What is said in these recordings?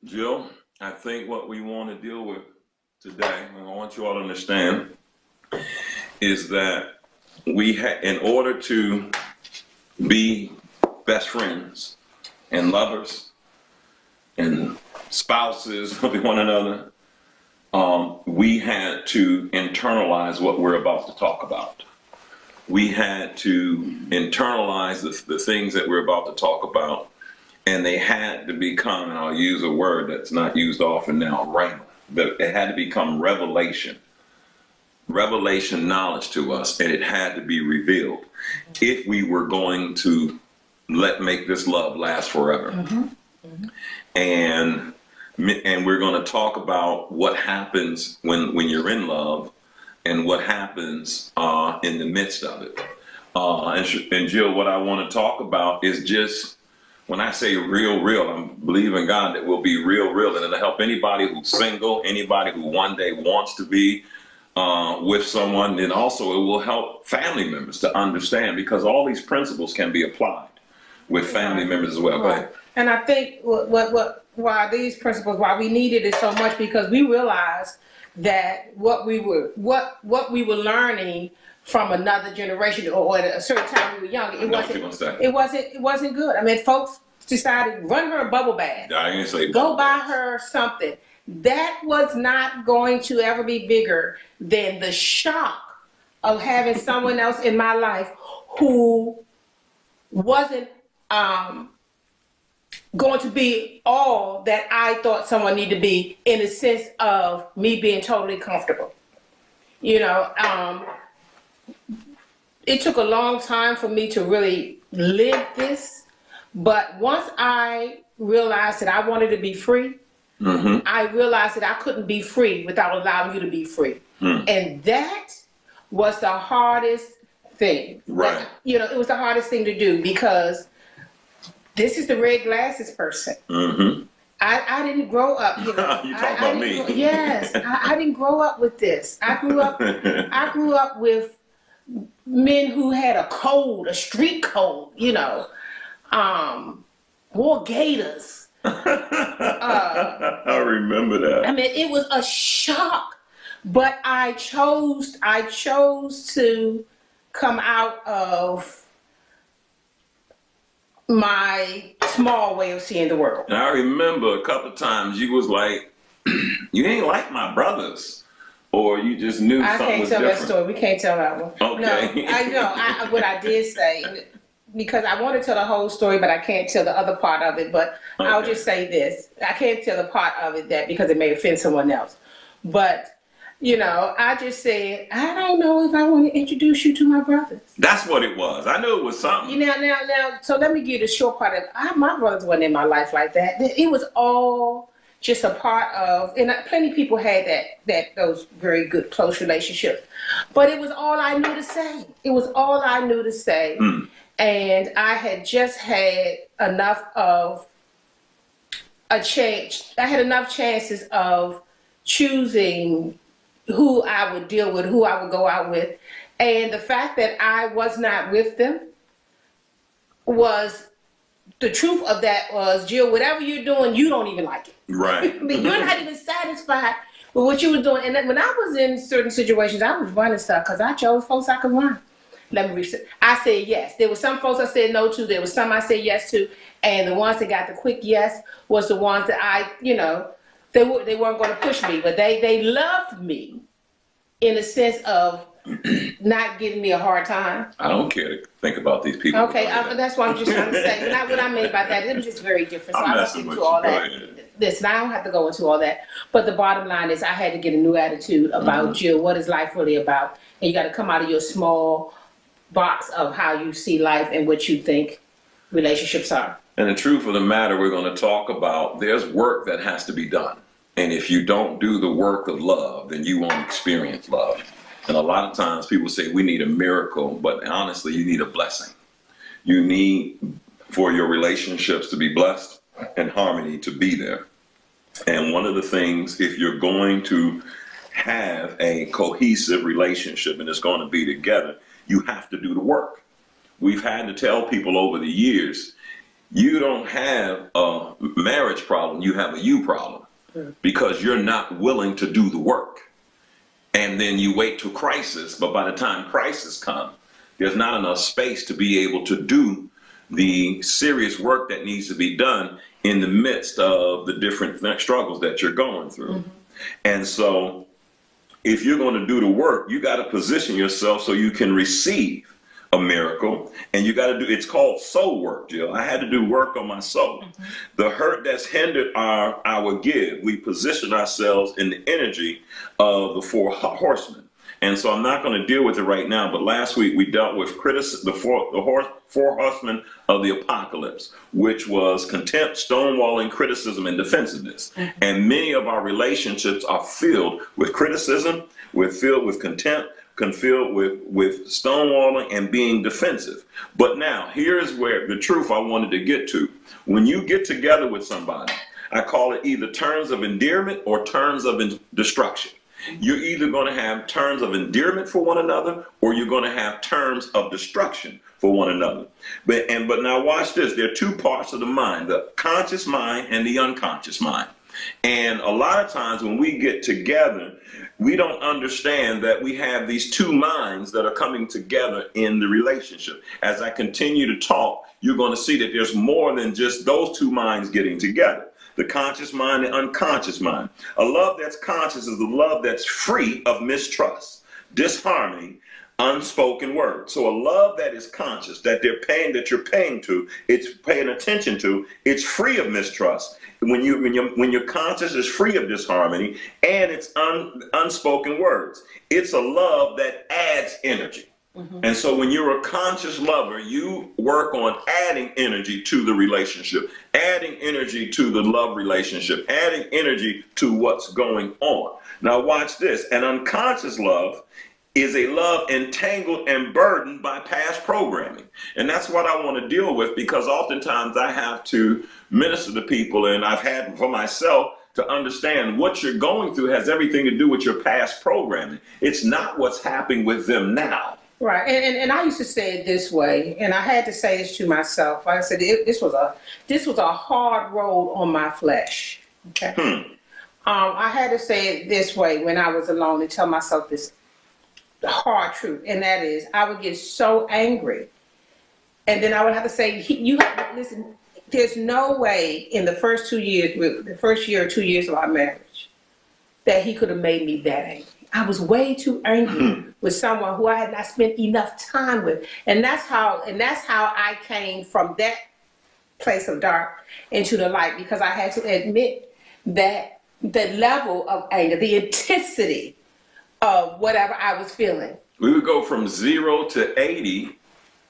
Jill, I think what we want to deal with today, and I want you all to understand, is that in order to be best friends and lovers and spouses of one another, we had to internalize what we're about to talk about. We had to internalize the things that we're about to talk about, and they had to become, and I'll use a word that's not used often now, rhema. But it had to become revelation knowledge to us, and it had to be revealed if we were going to make this love last forever. Mm-hmm. Mm-hmm. And we're going to talk about what happens when you're in love and what happens in the midst of it. And Jill, what I want to talk about is just, when I say real, I'm believing God that we'll be real, and it'll help anybody who's single, anybody who one day wants to be with someone, and also it will help family members to understand, because all these principles can be applied with family members as well. Right. Go ahead. And I think why these principles, why we needed it so much, because we realized that what we were learning from another generation, or at a certain time we were younger, it wasn't good. I mean, folks decided, run her a bubble bath, go buy her something. That was not going to ever be bigger than the shock of having someone else in my life who wasn't going to be all that I thought someone needed to be, in the sense of me being totally comfortable. You know, it took a long time for me to really live this, but once I realized that I wanted to be free, mm-hmm. I realized that I couldn't be free without allowing you to be free. Mm. And that was the hardest thing. Right. It was the hardest thing to do, because this is the red glasses person. Mm-hmm. I didn't grow up. You talking about me? Yes, I didn't grow up with this. I grew up with men who had a code, a street code. Wore gaiters. I remember that. I mean, it was a shock, but I chose to come out of my small way of seeing the world. And I remember a couple of times you was like, you ain't like my brothers, or you just knew something was different. I can't tell that story. We can't tell that one. Okay. No, I know what I did say, because I want to tell the whole story, but I can't tell the other part of it. But okay. I'll just say this. I can't tell the part of it because it may offend someone else. But, I just said, I don't know if I want to introduce you to my brothers. That's what it was. I knew it was something. Now, so let me give you the short part of it. My brothers wasn't in my life like that. It was all just a part of, and plenty of people had those very good, close relationships. But it was all I knew to say. It was all I knew to say. Mm. And I had just had enough of a change. I had enough chances of choosing who I would deal with, who I would go out with. And the fact that I was not with them was, the truth of that was, Jill, whatever you're doing, you don't even like it. Right. I mean, you're not even satisfied with what you were doing. And then when I was in certain situations, I was running stuff because I chose folks I could run. I said yes. There were some folks I said no to. There was some I said yes to. And the ones that got the quick yes was the ones that they weren't going to push me, but they loved me in a sense of not giving me a hard time. I don't care to think about these people. Okay, that's what I'm just trying to say. Not what I mean by that. It was just very different. So I won't get into all that. Listen, I don't have to go into all that. But the bottom line is, I had to get a new attitude about Jill. What is life really about? And you got to come out of your small box of how you see life and what you think relationships are. And the truth of the matter, we're going to talk about, there's work that has to be done. And if you don't do the work of love, then you won't experience love. And a lot of times people say we need a miracle, but honestly, you need a blessing. You need for your relationships to be blessed and harmony to be there. And one of the things, if you're going to have a cohesive relationship and it's going to be together, you have to do the work. We've had to tell people over the years, you don't have a marriage problem, you have a you problem, because you're not willing to do the work. And then you wait till crisis, but by the time crisis comes, there's not enough space to be able to do the serious work that needs to be done in the midst of the different struggles that you're going through. And so if you're going to do the work, you got to position yourself so you can receive a miracle. And you got to do, it's called soul work, Jill. I had to do work on my soul. The hurt that's hindered our give, we position ourselves in the energy of the four horsemen. And so I'm not going to deal with it right now, but last week we dealt with the four horsemen of the apocalypse, which was contempt, stonewalling, criticism, and defensiveness. And many of our relationships are filled with criticism, filled with contempt, filled with stonewalling and being defensive. But now, here's where the truth I wanted to get to. When you get together with somebody, I call it either terms of endearment or terms of destruction. You're either going to have terms of endearment for one another, or you're going to have terms of destruction for one another. But now watch this. There are two parts of the mind, the conscious mind and the unconscious mind. And a lot of times when we get together, we don't understand that we have these two minds that are coming together in the relationship. As I continue to talk, you're going to see that there's more than just those two minds getting together. The conscious mind and unconscious mind. A love that's conscious is a love that's free of mistrust, disharmony, unspoken words. So a love that is conscious, that you're paying to, it's paying attention to, it's free of mistrust. When your conscious is free of disharmony, and it's unspoken words. It's a love that adds energy. And so when you're a conscious lover, you work on adding energy to the relationship, adding energy to the love relationship, adding energy to what's going on. Now watch this. An unconscious love is a love entangled and burdened by past programming. And that's what I want to deal with, because oftentimes I have to minister to people, and I've had for myself to understand what you're going through has everything to do with your past programming. It's not what's happening with them now. Right, and I used to say it this way, and I had to say this to myself. Like I said, this was a hard road on my flesh. Okay, I had to say it this way when I was alone, to tell myself this hard truth, and that is, I would get so angry, and then I would have to say, "You have to listen." There's no way in the first year or 2 years of our marriage, that he could have made me that angry. I was way too angry with someone who I had not spent enough time with. And that's how I came from that place of dark into the light, because I had to admit that the level of anger, the intensity of whatever I was feeling. We would go from 0 to 80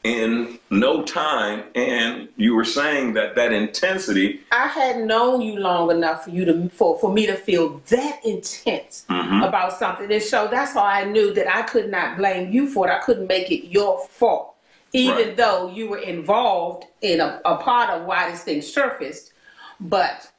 in no time, and you were saying that intensity. I hadn't known you long enough for me to feel that intense about something, and so that's how I knew that I could not blame you for it. I couldn't make it your fault, even though you were involved in a part of why this thing surfaced. But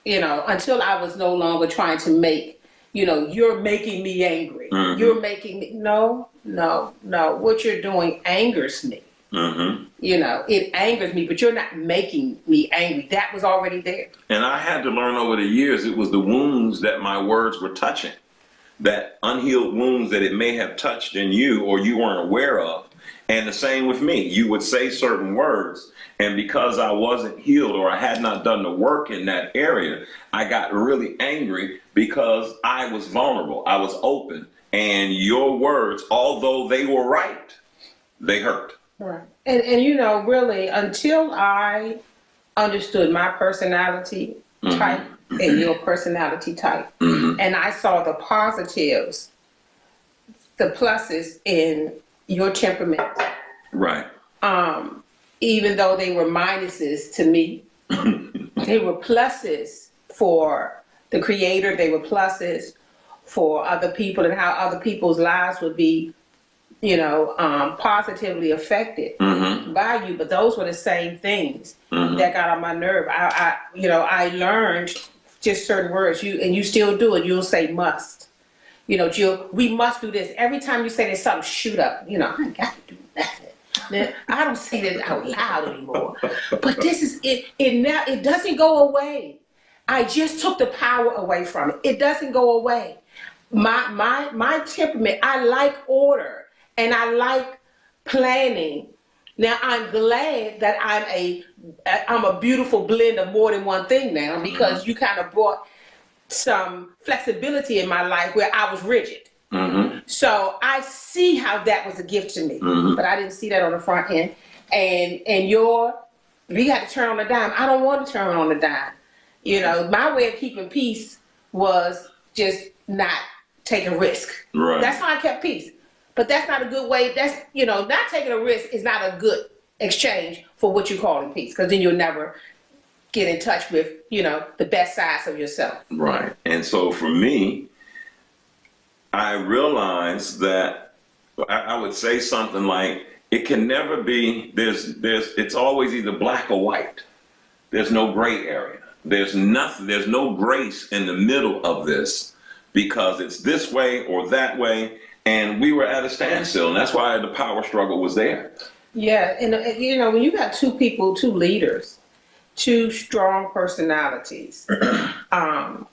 until I was no longer trying to make, you're making me angry. You're making me no. What you're doing angers me. It angers me, but you're not making me angry. That was already there. And I had to learn over the years, it was the wounds that my words were touching, that unhealed wounds that it may have touched in you or you weren't aware of. And the same with me. You would say certain words, and because I wasn't healed or I had not done the work in that area, I got really angry because I was vulnerable. I was open. And your words, although they were right, they hurt. Right. And really, until I understood my personality type and your personality type, and I saw the positives, the pluses in your temperament. Right. Even though they were minuses to me, they were pluses for the Creator. They were pluses for other people and how other people's lives would be positively affected by you. But those were the same things that got on my nerve. I learned just certain words. You still do it. You'll say must. Jill, we must do this. Every time you say there's something, shoot up. I ain't got to do nothing. Now, I don't say that out loud anymore. But this is it. Now it doesn't go away. I just took the power away from it. It doesn't go away. My temperament, I like order and I like planning. Now I'm glad that I'm a beautiful blend of more than one thing now, because you kind of brought some flexibility in my life where I was rigid. So I see how that was a gift to me, but I didn't see that on the front end. And we got to turn on the dime. I don't want to turn on the dime. You know, my way of keeping peace was just not taking risk. Right. That's how I kept peace. But that's not a good way. That's, not taking a risk is not a good exchange for what you call in peace, because then you'll never get in touch with, the best sides of yourself. Right. And so for me, I realized that I would say something like, it can never be, it's always either black or white. There's no gray area. There's no grace in the middle of this, because it's this way or that way. And we were at a standstill, and that's why the power struggle was there. Yeah, and when you got two leaders, two strong personalities,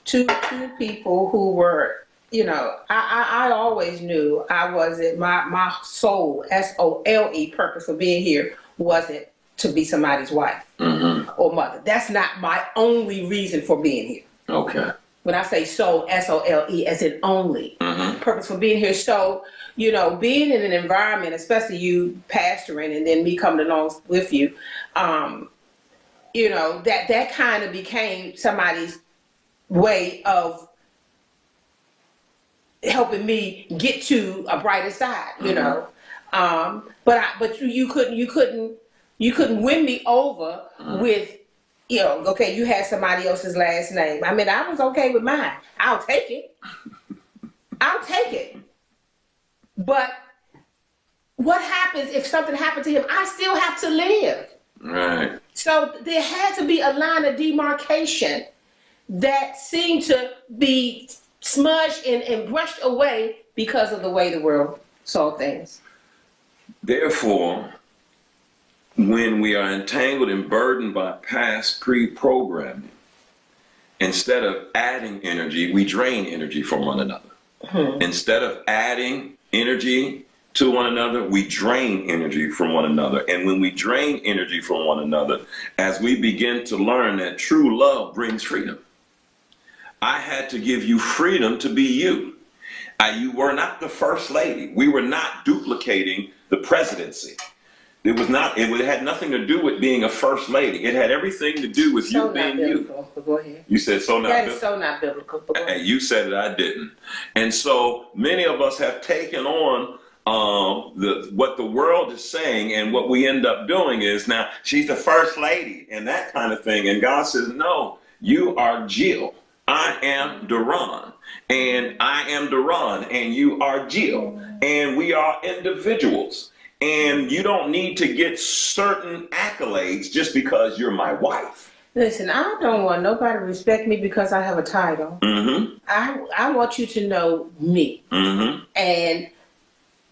two people who were, I always knew I wasn't, my soul, SOLE, purpose for being here wasn't to be somebody's wife or mother. That's not my only reason for being here. Okay. When I say soul, SOLE, as in only purpose for being here. So, being in an environment, especially you pastoring and then me coming along with you, that kind of became somebody's way of helping me get to a brighter side, but you couldn't win me over with, okay, you had somebody else's last name. I mean, I was okay with mine. I'll take it. But what happens if something happened to him? I still have to live. Right. So there had to be a line of demarcation that seemed to be smudged and brushed away because of the way the world saw things. Therefore, when we are entangled and burdened by past pre-programming, instead of adding energy, we drain energy from one another. Instead of adding energy to one another, we drain energy from one another. And when we drain energy from one another, as we begin to learn that true love brings freedom. I had to give you freedom to be you. You were not the first lady. We were not duplicating the presidency. It had nothing to do with being a first lady. It had everything to do with you being you. But go ahead. You said so not biblical. That is so not biblical. But and you said it, I didn't. And so many of us have taken on what the world is saying, and what we end up doing is, now she's the first lady and that kind of thing. And God says, no, you are Jill. I am Deron, and I am Deron, and you are Jill, and we are individuals. And you don't need to get certain accolades just because you're my wife. Listen, I don't want nobody to respect me because I have a title. I want you to know me. And,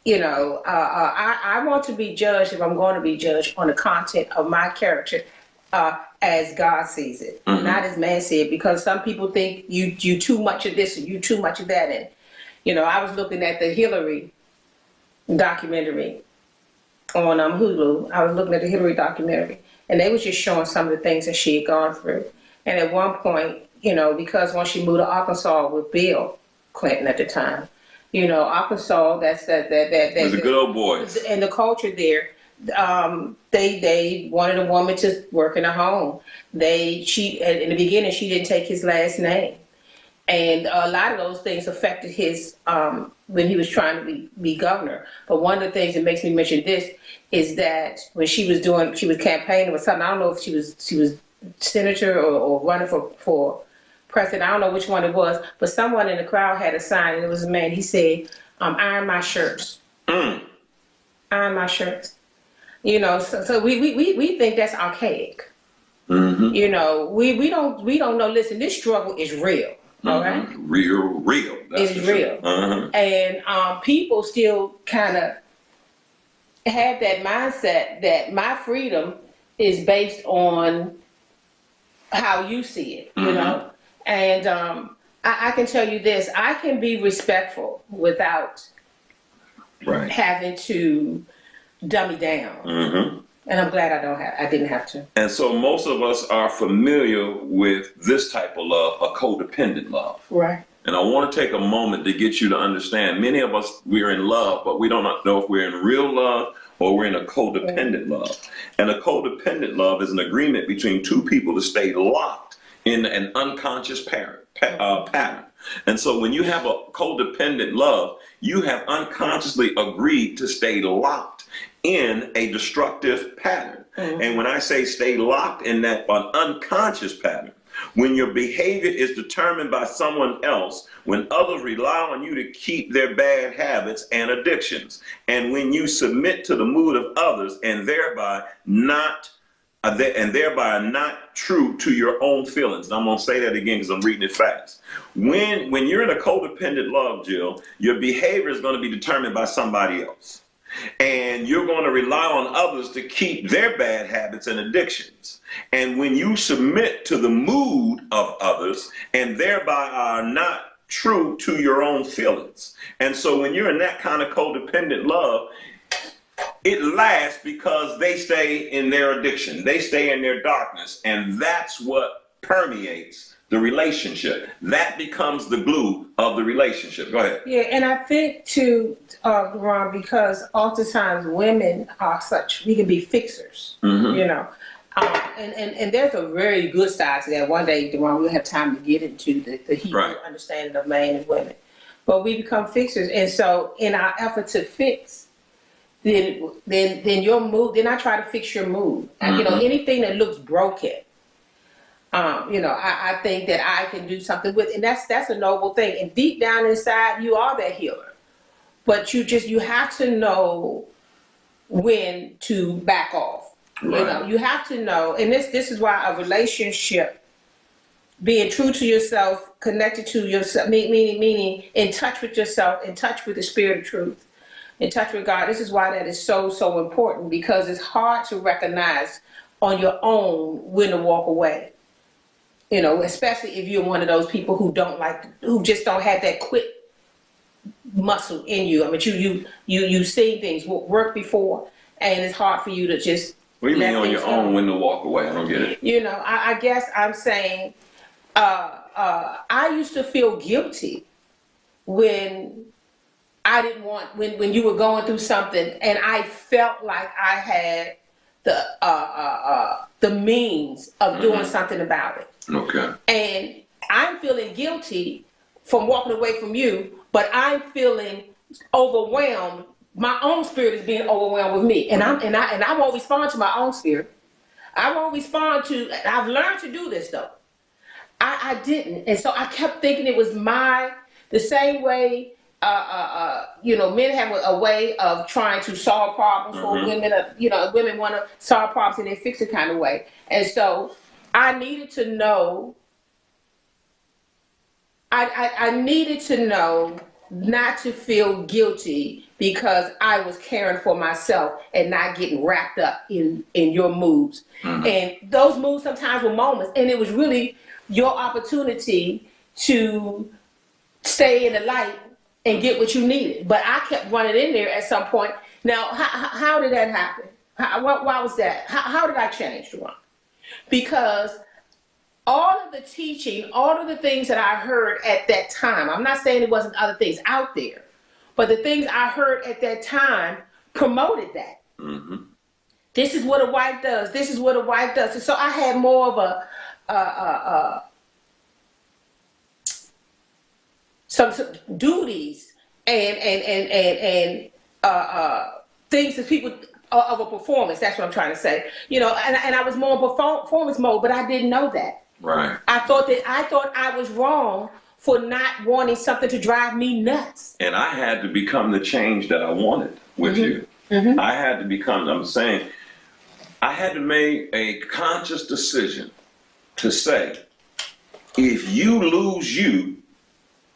I want to be judged, if I'm going to be judged, on the content of my character as God sees it, not as man sees it. Because some people think you too much of this and you too much of that. And, I was looking at the Hillary documentary on Hulu. I was looking at the Hillary documentary, and they was just showing some of the things that she had gone through. And at one point, because when she moved to Arkansas with Bill Clinton at the time, Arkansas, that's that. It was a good old boys. And the culture there, they wanted a woman to work in a home. In the beginning, she didn't take his last name. And a lot of those things affected his, when he was trying to be governor. But one of the things that makes me mention this is that when she was campaigning or something, I don't know if she was senator or running for president, I don't know which one it was, but someone in the crowd had a sign, and it was a man. He said, iron my shirts. Iron my shirts. So we think that's archaic. We don't know, listen, this struggle is real. Okay? Real. It's real. And people still kind of have that mindset that my freedom is based on how you see it, you know? And I can tell you this, I can be respectful without Right. having to dummy down. Mm-hmm. And I'm glad I didn't have to. And so most of us are familiar with this type of love, a codependent love. Right. And I want to take a moment to get you to understand, many of us, we're in love, but we don't know if we're in real love or we're in a codependent love. And a codependent love is an agreement between two people to stay locked in an unconscious pattern. And so when you have a codependent love, you have unconsciously agreed to stay locked in a destructive pattern. And when I say stay locked in that unconscious pattern, when your behavior is determined by someone else, when others rely on you to keep their bad habits and addictions, and when you submit to the mood of others and thereby not true to your own feelings. And I'm going to say that again because I'm reading it fast. When you're in a codependent love, Jill, your behavior is going to be determined by somebody else. And you're going to rely on others to keep their bad habits and addictions. And when you submit to the mood of others and thereby are not true to your own feelings. And so when you're in that kind of codependent love, it lasts because they stay in their addiction. They stay in their darkness. And that's what permeates the relationship. That becomes the glue of the relationship. Go ahead. Yeah, and I think too, Ron, because oftentimes women are we can be fixers, you know. And there's a very good side to that. One day, Deron, we'll have time to get into the Hebrew understanding of man and women. But we become fixers. And so in our effort to fix, then your mood, then I try to fix your mood. And, you know, anything that looks broken, you know, I think that I can do something with, and that's a noble thing. And deep down inside, you are that healer. But you have to know when to back off. Right. You know, you have to know, and this is why a relationship, being true to yourself, connected to yourself, meaning in touch with yourself, in touch with the spirit of truth, in touch with God. This is why that is so important, because it's hard to recognize on your own when to walk away. You know, especially if you're one of those people who just don't have that quick muscle in you. I mean, you've seen things work before, and it's hard for you to just. What do you mean on your own when to walk away? I don't get it. You know, I guess I'm saying I used to feel guilty when I didn't want, when you were going through something and I felt like I had the means of doing something about it. Okay. And I'm feeling guilty from walking away from you, but I'm feeling overwhelmed. My own spirit is being overwhelmed with me, and I won't respond to my own spirit. I won't respond to. I've learned to do this though. I didn't, and so I kept thinking it was the same way. You know, men have a way of trying to solve problems for women. You know, women want to solve problems in a fix-it kind of way, and so I needed to know. I needed to know not to feel guilty because I was caring for myself and not getting wrapped up in your moves. And those moves sometimes were moments, and it was really your opportunity to stay in the light and get what you needed. But I kept running in there at some point. Now, how did that happen? Why was that? How did I change, Deron? Because all of the teaching, all of the things that I heard at that time, I'm not saying there wasn't other things out there, but the things I heard at that time promoted that. This is what a wife does. This is what a wife does. And so I had more of some duties and things that people of a performance. That's what I'm trying to say. You know, and I was more in performance mode, but I didn't know that. Right. I thought I was wrong for not wanting something to drive me nuts. And I had to become the change that I wanted with you. I had to become, I'm saying, I had to make a conscious decision to say, if you lose you,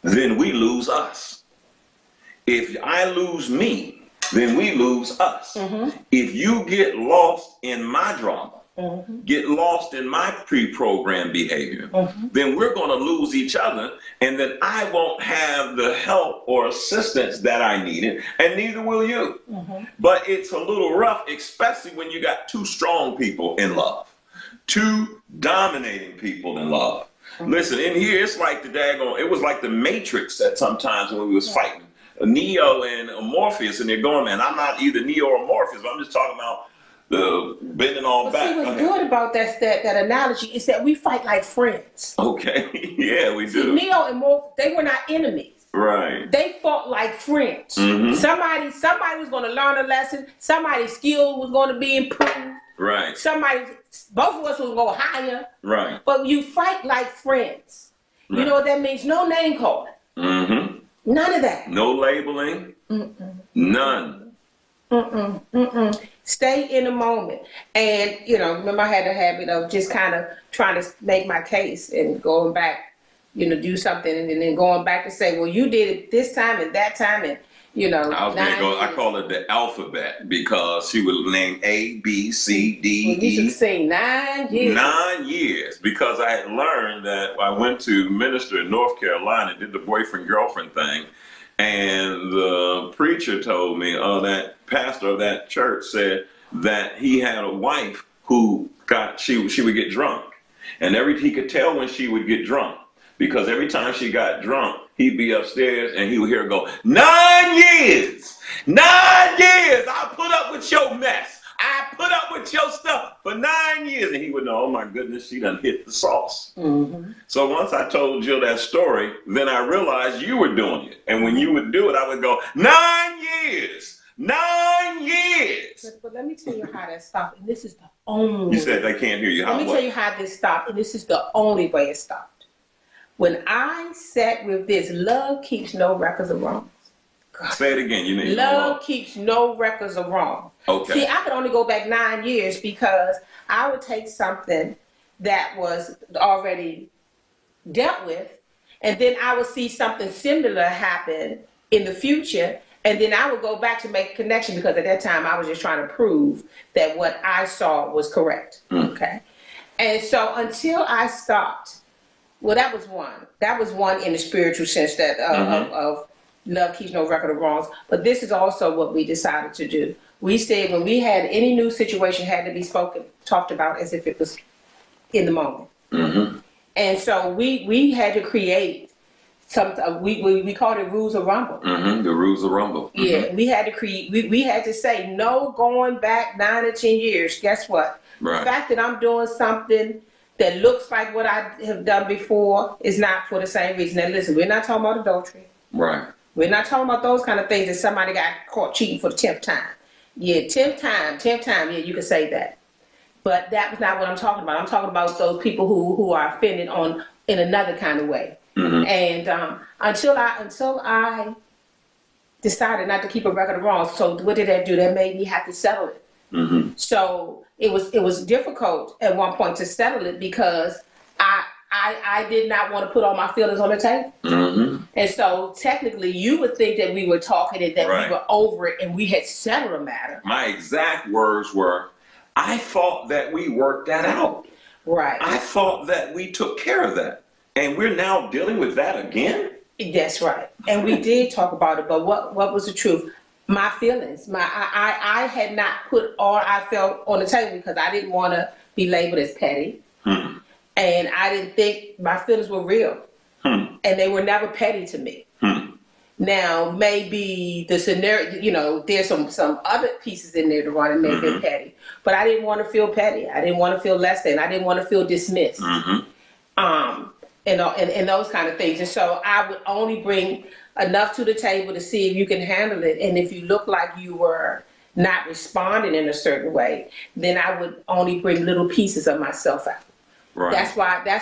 then we lose us. If I lose me, then we lose us. If you get lost in my drama, get lost in my pre-programmed behavior, then we're going to lose each other, and then I won't have the help or assistance that I needed, and neither will you. But it's a little rough, especially when you got two strong people in love, two dominating people in love. Listen, in here, it's like it was like the Matrix at sometimes when we was fighting Neo and Morpheus, and they're going, man, I'm not either Neo or Morpheus, but I'm just talking about the bending all back. See, what's good about that analogy is that we fight like friends. Okay, yeah, we do. Neo and Morpheus, they were not enemies. Right. They fought like friends. Somebody was going to learn a lesson. Somebody's skill was going to be improved. Right. Both of us will go higher. Right. But you fight like friends. Right. You know what that means? No name calling. None of that. No labeling. None. Stay in the moment. And, remember I had the habit of just kind of trying to make my case and going back, do something and then going back to say, well, you did it this time and that time and, I call it the alphabet because she would name A, B, C, D, well, you should say 9 years. 9 years because I had learned that I went to minister in North Carolina, did the boyfriend-girlfriend thing, and the preacher told me, that pastor of that church said that he had a wife who she would get drunk. And he could tell when she would get drunk because every time she got drunk, he'd be upstairs and he would hear her go, 9 years! 9 years! I put up with your mess. I put up with your stuff for 9 years. And he would know, oh my goodness, she done hit the sauce. So once I told Jill that story, then I realized you were doing it. And when you would do it, I would go, 9 years! 9 years! But let me tell you how that stopped. And this is the only You said they can't hear you. Let me tell you how this stopped. And this is the only way it stopped. When I sat with this, love keeps no records of wrongs. God. Say it again. Love keeps no records of wrong. Okay. See, I could only go back 9 years because I would take something that was already dealt with, and then I would see something similar happen in the future, and then I would go back to make a connection because at that time I was just trying to prove that what I saw was correct. Okay. And so until I stopped, well, that was one. That was one in the spiritual sense that of love keeps no record of wrongs. But this is also what we decided to do. We said when we had any new situation had to be talked about as if it was in the moment. And so we had to create something. We called it rules of rumble. The rules of rumble. Yeah, we had to create. We had to say no going back 9 or 10 years. Guess what? Right. The fact that I'm doing something that looks like what I have done before is not for the same reason. Now listen, we're not talking about adultery. Right. We're not talking about those kind of things that somebody got caught cheating for the 10th time. Yeah, 10th time, yeah, you can say that. But that was not what I'm talking about. I'm talking about those people who are offended in another kind of way. And until I decided not to keep a record of wrongs, so what did that do? That made me have to settle it. So it was difficult at one point to settle it because I did not want to put all my feelings on the table. And so technically you would think that we were talking and that we were over it and we had settled a matter. My exact words were, I thought that we worked that out. Right. I thought that we took care of that. And we're now dealing with that again? That's right. And we did talk about it, but what was the truth? My feelings. I had not put all I felt on the table because I didn't want to be labeled as petty. And I didn't think my feelings were real. And they were never petty to me. Now, maybe the scenario, there's some other pieces in there, Deron, that made them petty. But I didn't want to feel petty. I didn't want to feel less than. I didn't want to feel dismissed. And those kind of things. And so I would only bring enough to the table to see if you can handle it. And if you look like you were not responding in a certain way, then I would only bring little pieces of myself out. Right. That's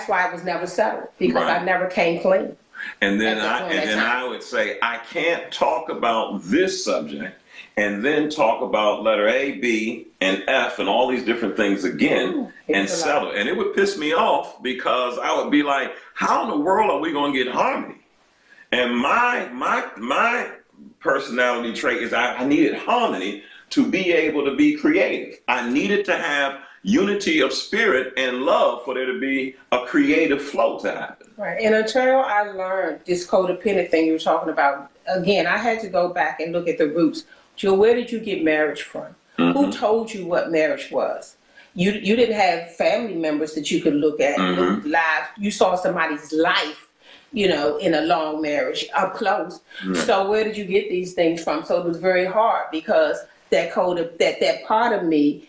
why it was never settled, because I never came clean. And then I would say, I can't talk about this subject and then talk about letter A, B, and F and all these different things again and settle. And it would piss me off because I would be like, how in the world are we going to get harmony? And my personality trait is I needed harmony to be able to be creative. I needed to have unity of spirit and love for there to be a creative flow to happen. Right. And until I learned this codependent thing you were talking about, again, I had to go back and look at the roots. Jill, where did you get marriage from? Who told you what marriage was? You didn't have family members that you could look at, look live. You saw somebody's life, in a long marriage, up close. So where did you get these things from? So it was very hard because that part of me,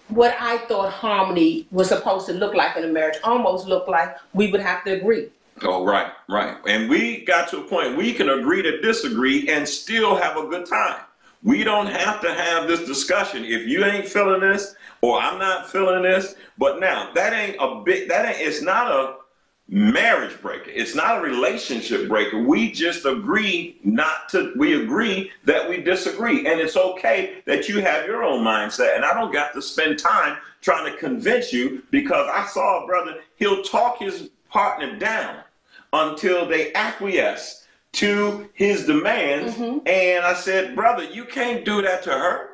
what I thought harmony was supposed to look like in a marriage, almost looked like we would have to agree. Oh, right. And we got to a point we can agree to disagree and still have a good time. We don't have to have this discussion if you ain't feeling this or I'm not feeling this. But now it's not a marriage breaker. It's not a relationship breaker. We just agree we agree that we disagree. And it's okay that you have your own mindset. And I don't got to spend time trying to convince you, because I saw a brother, he'll talk his partner down until they acquiesce to his demands. And I said, brother, you can't do that to her.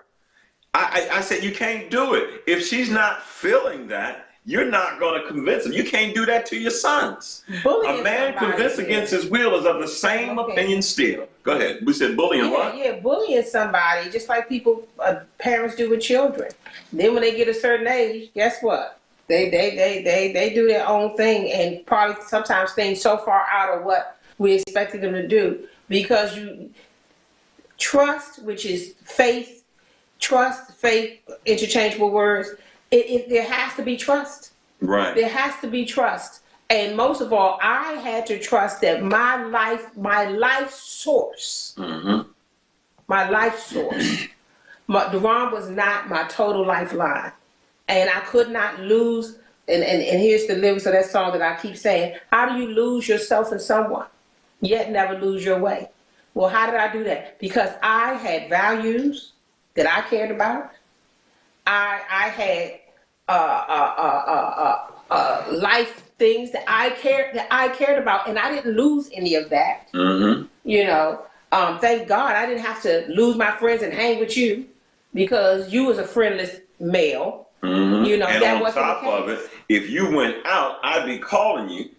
I said, you can't do it. If she's not feeling that, you're not going to convince them. You can't do that to your sons. A man convinced against his will is of the same opinion still. Go ahead. We said bullying what? Yeah, bullying somebody, just like parents do with children. Then when they get a certain age, guess what? They do their own thing, and probably sometimes things so far out of what we expected them to do, because trust, which is faith, interchangeable words. There has to be trust. Right. There has to be trust. And most of all, I had to trust that my life source, Deron was not my total lifeline. And I could not lose, and here's the lyrics of that song that I keep saying, how do you lose yourself in someone, yet never lose your way? Well, how did I do that? Because I had values that I cared about. I had life things that I cared about, and I didn't lose any of that. Thank God I didn't have to lose my friends and hang with you because you was a friendless male. And that on wasn't top the case. of it, if you went out, I'd be calling you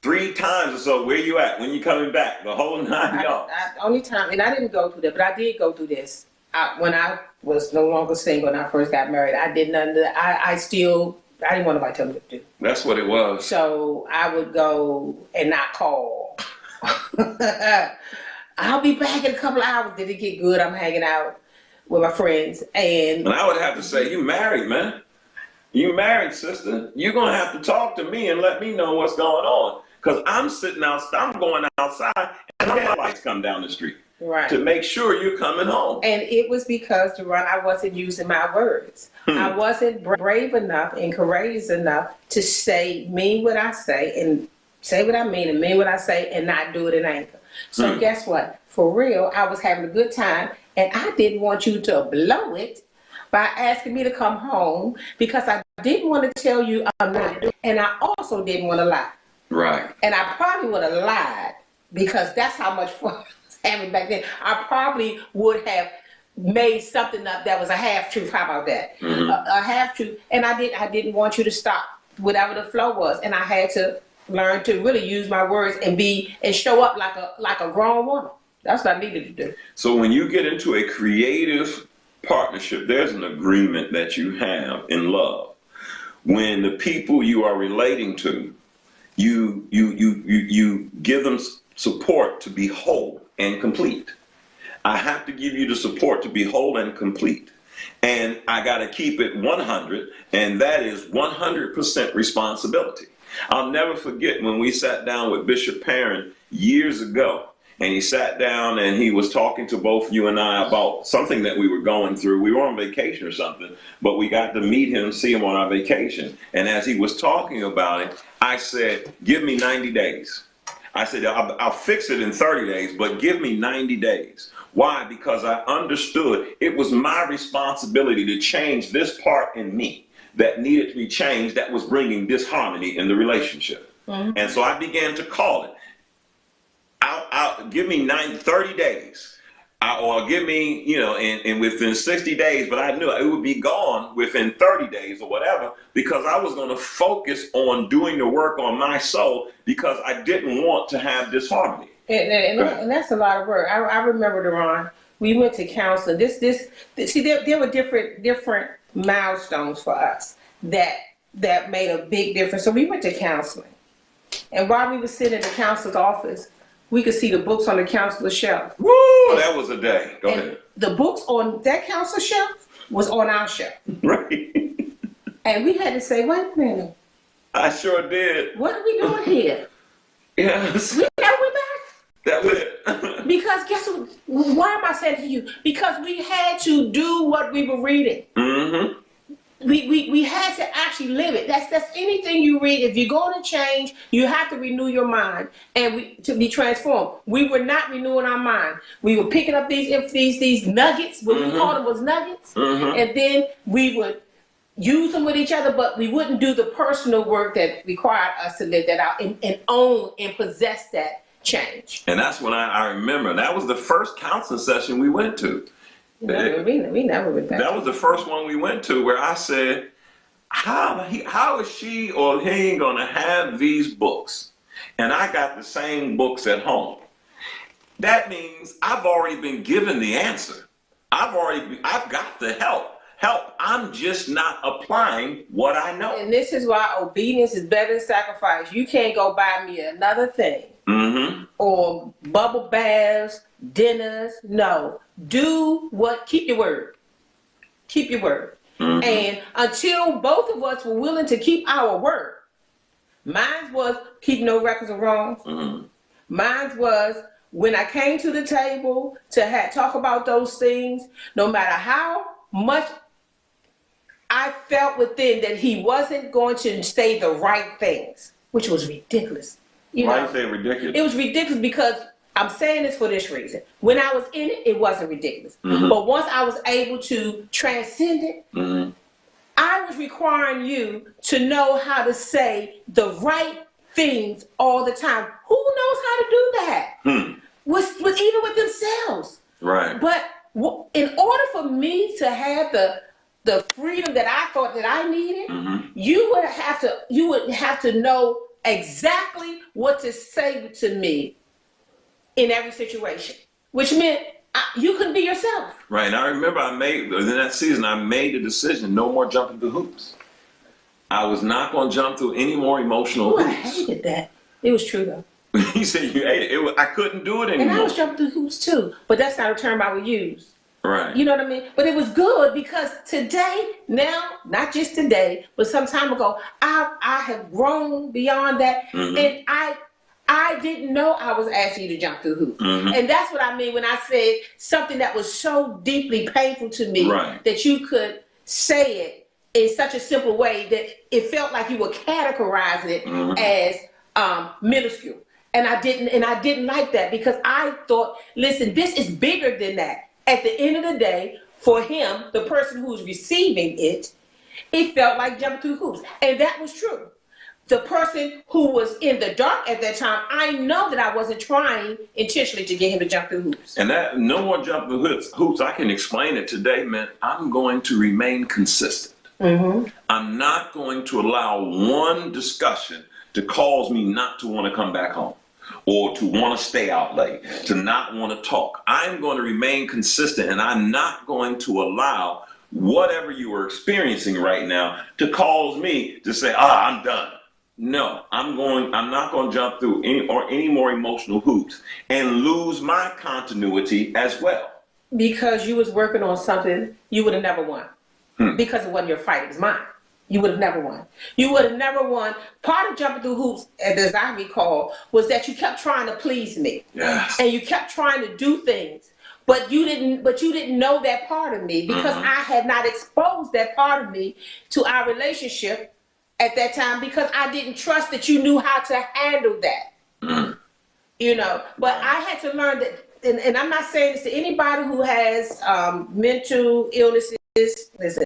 3 times or so. Where you at? When you coming back? The whole 9 yards. Only time, and I didn't go through that, but I did go through this. When I was no longer single and I first got married, I did none of that. I didn't want nobody to tell me what to do. That's what it was. So I would go and not call. I'll be back in a couple of hours. Did it get good? I'm hanging out with my friends. And I would have to say, you married, man. You married, sister. You're going to have to talk to me and let me know what's going on. Because I'm sitting outside, I'm going outside, and my lights come down the street. Right. To make sure you're coming home. And it was because, Deron, I wasn't using my words. I wasn't brave enough and courageous enough to mean what I say and say what I mean and mean what I say and not do it in anger. So guess what? For real, I was having a good time, and I didn't want you to blow it by asking me to come home, because I didn't want to tell you I'm not, and I also didn't want to lie. Right. And I probably would have lied, because that's how much fun having back then. I probably would have made something up that was a half truth. How about that? A half truth. And I didn't want you to stop whatever the flow was, and I had to learn to really use my words and show up like a grown woman. That's what I needed to do. So when you get into a creative partnership, there's an agreement that you have in love. When the people you are relating to, you give them support to be whole and complete. I have to give you the support to be whole and complete. And I got to keep it 100, and that is 100% responsibility. I'll never forget when we sat down with Bishop Perrin years ago, and he sat down and he was talking to both you and I about something that we were going through. We were on vacation or something, but we got to meet him, see him on our vacation. And as he was talking about it, I said, give me 90 days. I said, I'll fix it in 30 days, but give me 90 days. Why? Because I understood it was my responsibility to change this part in me that needed to be changed, that was bringing disharmony in the relationship. And so I began to call it. I'll give me 30 days. Or give me, and within 60 days, but I knew it would be gone within 30 days or whatever, because I was going to focus on doing the work on my soul, because I didn't want to have disharmony. And that's a lot of work. I remember, Deron, we went to counseling. See, there were different milestones for us that made a big difference. So we went to counseling. And while we were sitting in the counselor's office, we could see the books on the counselor's shelf. Woo, that was a day. Go ahead. The books on that counselor's shelf was on our shelf. Right. And we had to say, wait a minute. I sure did. What are we doing here? Yes. We back. That was it. Because guess what? Why am I saying to you? Because we had to do what we were reading. Mm-hmm. We had to actually live it. That's anything you read. If you're going to change, you have to renew your mind to be transformed. We were not renewing our mind. We were picking up these nuggets. What we called them was nuggets, and then we would use them with each other, but we wouldn't do the personal work that required us to live that out and own and possess that change. And that's when I remember. That was the first counseling session we went to. We never went back. That was the first one we went to where I said, how is she or he going to have these books? And I got the same books at home. That means I've already been given the answer. I've got the help. I'm just not applying what I know. And this is why obedience is better than sacrifice. You can't go buy me another thing. Or bubble baths, dinners. No. Keep your word. Keep your word. And until both of us were willing to keep our word, mine was keep no records of wrongs. Mine was when I came to the table to talk about those things, no matter how much I felt within that he wasn't going to say the right things, which was ridiculous. Why you say ridiculous? It was ridiculous because I'm saying this for this reason. When I was in it, it wasn't ridiculous. But once I was able to transcend it, I was requiring you to know how to say the right things all the time. Who knows how to do that? With even with themselves. Right. But in order for me to have the freedom that I thought that I needed, you would have to know exactly what to say to me in every situation, which meant you couldn't be yourself. Right. And I remember in that season, I made the decision, no more jumping through hoops. I was not going to jump through any more emotional hoops. I hated that. It was true though. You said you hated it. I couldn't do it anymore. And I was jumping through hoops too, but that's not a term I would use. Right. You know what I mean? But it was good because today, now, not just today, but some time ago, I have grown beyond that. And I didn't know I was asking you to jump through hoops. And that's what I mean when I said something that was so deeply painful to me that you could say it in such a simple way that it felt like you were categorizing it as minuscule. And I didn't like that because I thought, listen, this is bigger than that. At the end of the day, for him, the person who's receiving it, it felt like jumping through hoops. And that was true. The person who was in the dark at that time, I know that I wasn't trying intentionally to get him to jump through hoops. And that no more jumping through hoops, I can explain it today, man. I'm going to remain consistent. I'm not going to allow one discussion to cause me not to want to come back home, or to want to stay out late, to not want to talk. I'm going to remain consistent, and I'm not going to allow whatever you are experiencing right now to cause me to say, I'm done. No, I'm not going to jump through any more emotional hoops and lose my continuity as well. Because you was working on something you would have never won. Because it wasn't your fight, it was mine. You would have never won. You would have never won. Part of jumping through hoops, as I recall, was that you kept trying to please me. Yes. And you kept trying to do things. But you didn't know that part of me because I had not exposed that part of me to our relationship at that time because I didn't trust that you knew how to handle that. You know, but I had to learn that, and I'm not saying this to anybody who has mental illnesses, listen,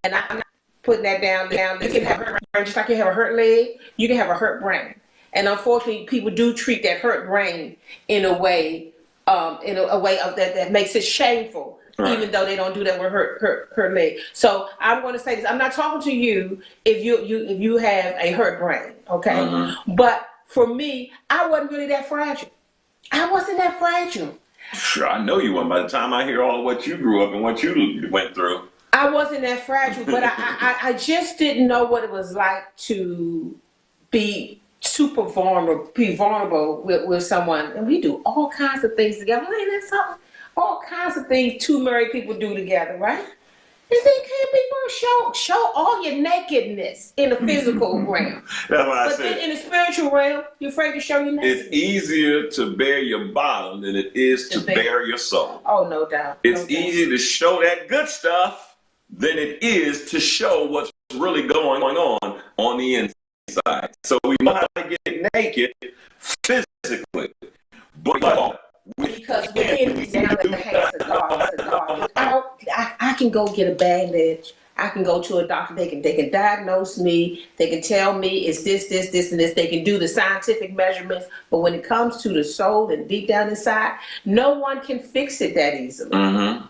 and I'm not putting that down. You can have a hurt brain, just like you have a hurt leg, you can have a hurt brain. And unfortunately, people do treat that hurt brain in a way, that makes it shameful, Right. even though they don't do that with her leg. So I'm going to say this: I'm not talking to you if you have a hurt brain, okay? Mm-hmm. But for me, I wasn't really that fragile. I wasn't that fragile. Sure, I know you weren't. By the time I hear all of what you grew up and what you went through, I wasn't that fragile, but I just didn't know what it was like to be super vulnerable, with someone. And we do all kinds of things together. Ain't that something? All kinds of things two married people do together, right? You think can't be gonna show all your nakedness in the physical realm. that's why I But said then in the spiritual realm, you're afraid to show your nakedness. it's easier to bear your bottom than it is to bear your soul. Oh, no doubt. It's easier to show that good stuff than it is to show what's really going on the inside. So we know how to get naked physically, but because within is down in the hands of God. Without, I can go get a bandage. I can go to a doctor. They can diagnose me. They can tell me it's this, and this. They can do the scientific measurements. But when it comes to the soul and deep down inside, no one can fix it that easily. Mm-hmm.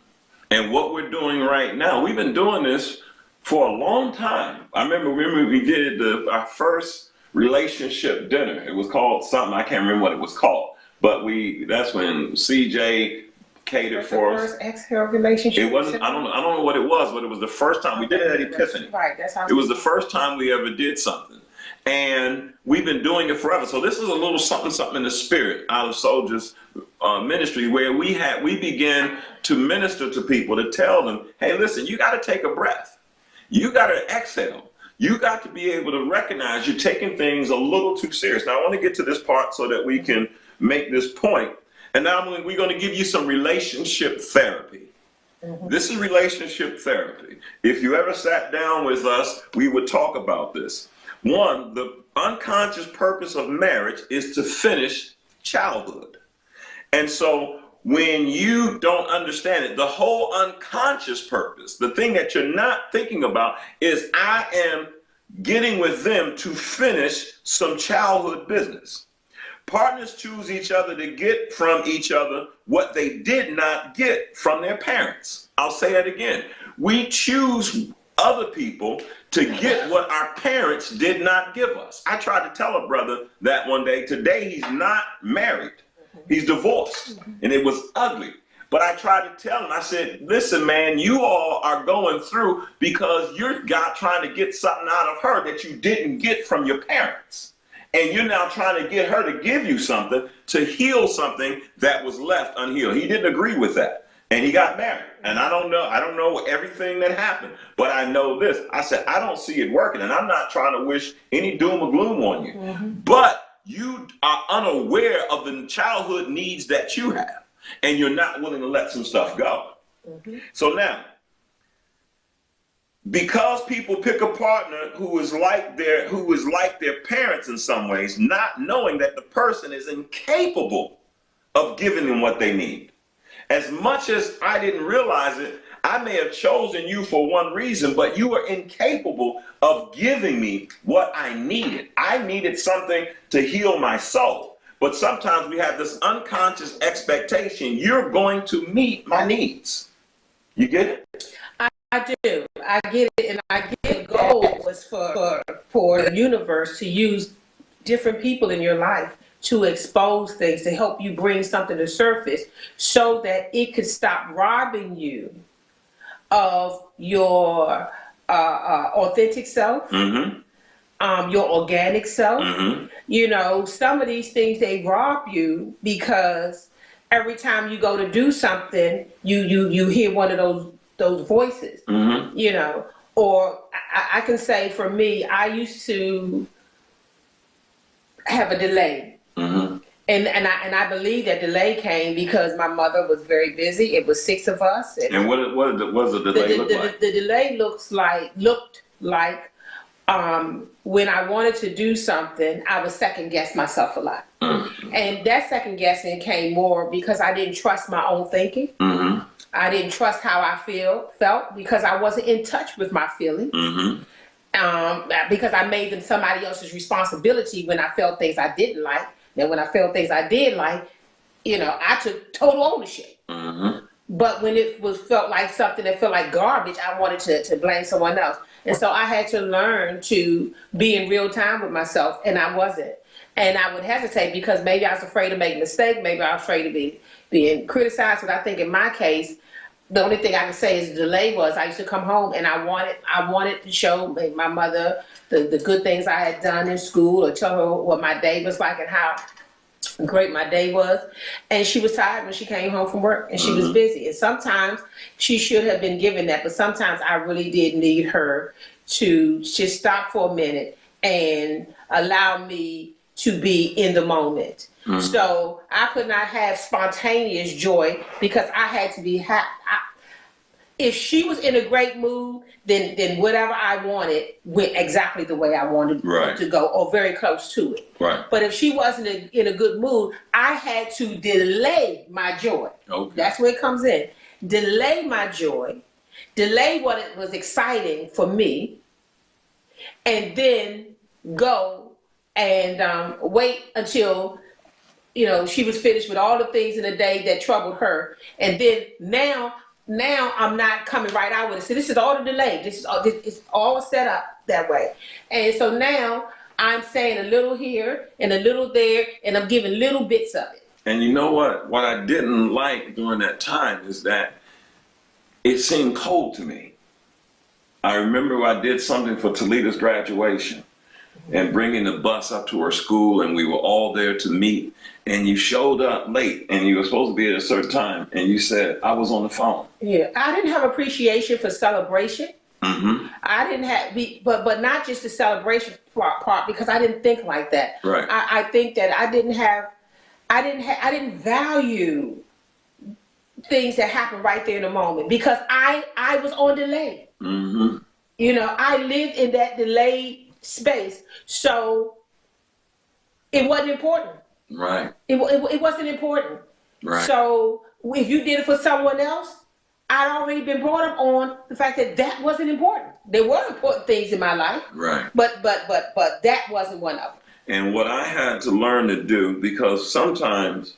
And what we're doing right now, we've been doing this for a long time. I remember we did our first relationship dinner. It was called something, I can't remember what it was called. But that's when CJ catered for us. First exhale relationship. It wasn't. I don't know what it was, but it was the first time we did it at Epiphany. Right. That's how. It was the first time we ever did something, and we've been doing it forever. So this is a little something in the spirit out of Soldiers Ministry, where we began to minister to people, to tell them, hey, listen, you got to take a breath, you got to exhale. You got to be able to recognize you're taking things a little too serious. Now I want to get to this part so that we can make this point. And now we're going to give you some relationship therapy. Mm-hmm. This is relationship therapy. If you ever sat down with us, we would talk about this. One, the unconscious purpose of marriage is to finish childhood. And so when you don't understand it, the whole unconscious purpose, the thing that you're not thinking about is I am getting with them to finish some childhood business. Partners choose each other to get from each other what they did not get from their parents. I'll say that again. We choose other people to get what our parents did not give us. I tried to tell a brother that one day. Today he's not married. He's divorced. And it was ugly. But I tried to tell him, I said, listen, man, you all are going through because you're trying to get something out of her that you didn't get from your parents. And you're now trying to get her to give you something to heal something that was left unhealed. He didn't agree with that. And he got married. And I don't know everything that happened, but I know this. I said, I don't see it working. And I'm not trying to wish any doom or gloom on you. Mm-hmm. But you are unaware of the childhood needs that you have. And you're not willing to let some stuff go. Mm-hmm. So now, because people pick a partner who is like their parents in some ways, not knowing that the person is incapable of giving them what they need. As much as I didn't realize it, I may have chosen you for one reason, but you were incapable of giving me what I needed. I needed something to heal my soul. But sometimes we have this unconscious expectation, you're going to meet my needs. You get it? I do. I get it, and I get the goal was for the universe to use different people in your life to expose things, to help you bring something to surface so that it could stop robbing you of your authentic self, mm-hmm. Your organic self. Mm-hmm. You know, some of these things, they rob you because every time you go to do something, you hear one of those voices, mm-hmm. you know, or I can say for me, I used to have a delay. Mm-hmm. And I believe that delay came because my mother was very busy. It was 6 of us. And what does the delay look like? The delay looked like when I wanted to do something, I would second guess myself a lot. Mm-hmm. And that second guessing came more because I didn't trust my own thinking. Mm-hmm. I didn't trust how I felt because I wasn't in touch with my feelings. Mm-hmm. because I made them somebody else's responsibility when I felt things I didn't like. Then when I felt things I did like, I took total ownership. Mm-hmm. But when it felt like something that felt like garbage, I wanted to blame someone else. And so I had to learn to be in real time with myself, and I wasn't. And I would hesitate because maybe I was afraid to make a mistake, maybe I was afraid of being criticized. But I think in my case, the only thing I can say is the delay was I used to come home and I wanted to show my mother the good things I had done in school, or tell her what my day was like and how great my day was. And she was tired when she came home from work, and she was busy. And sometimes she should have been given that, but sometimes I really did need her to just stop for a minute and allow me to be in the moment. So I could not have spontaneous joy because I had to be happy. If she was in a great mood, then whatever I wanted went exactly the way I wanted it to go, or very close to it. Right. But if she wasn't in a good mood, I had to delay my joy. Okay. That's where it comes in. Delay my joy, delay what it was exciting for me, and then go and wait until she was finished with all the things in the day that troubled her. And then now I'm not coming right out with it. So this is all the delay. It's all set up that way. And so now I'm saying a little here and a little there, and I'm giving little bits of it. And you know what? What I didn't like during that time is that it seemed cold to me. I remember I did something for Talita's graduation and bringing the bus up to her school, and we were all there to meet. And you showed up late, and you were supposed to be at a certain time, and you said, I was on the phone. Yeah, I didn't have appreciation for celebration. Mm-hmm. I didn't have, but not just the celebration part, because I didn't think like that. Right. I think that I didn't value things that happened right there in the moment, because I was on delay. Mm-hmm. I lived in that delayed space, so it wasn't important. Right. It wasn't important. Right. So if you did it for someone else, I'd already been brought up on the fact that wasn't important. There were important things in my life. Right. But that wasn't one of them. And what I had to learn to do, because sometimes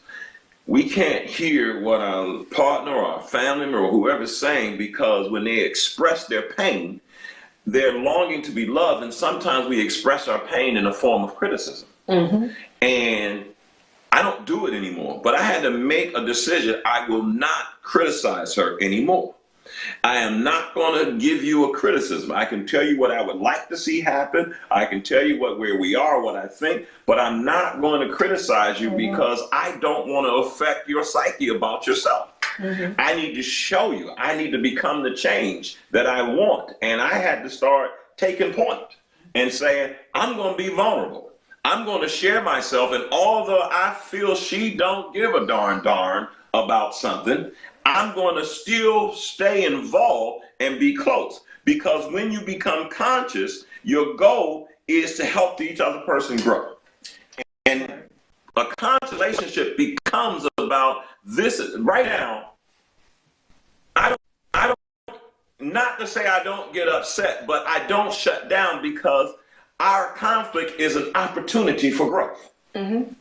we can't hear what our partner or our family member or whoever's saying, because when they express their pain, they're longing to be loved, and sometimes we express our pain in a form of criticism. Mm-hmm. And I don't do it anymore, but I had to make a decision. I will not criticize her anymore. I am not going to give you a criticism. I can tell you what I would like to see happen. I can tell you where we are, what I think, but I'm not going to criticize you because I don't want to affect your psyche about yourself. Mm-hmm. I need to show you. I need to become the change that I want. And I had to start taking point and saying, I'm going to be vulnerable. I'm going to share myself. And although I feel she don't give a darn about something, I'm going to still stay involved and be close. Because when you become conscious, your goal is to help each other person grow. And a conscious relationship becomes about this. Right now, I don't, not to say I don't get upset, but I don't shut down, because our conflict is an opportunity for growth. Mm-hmm.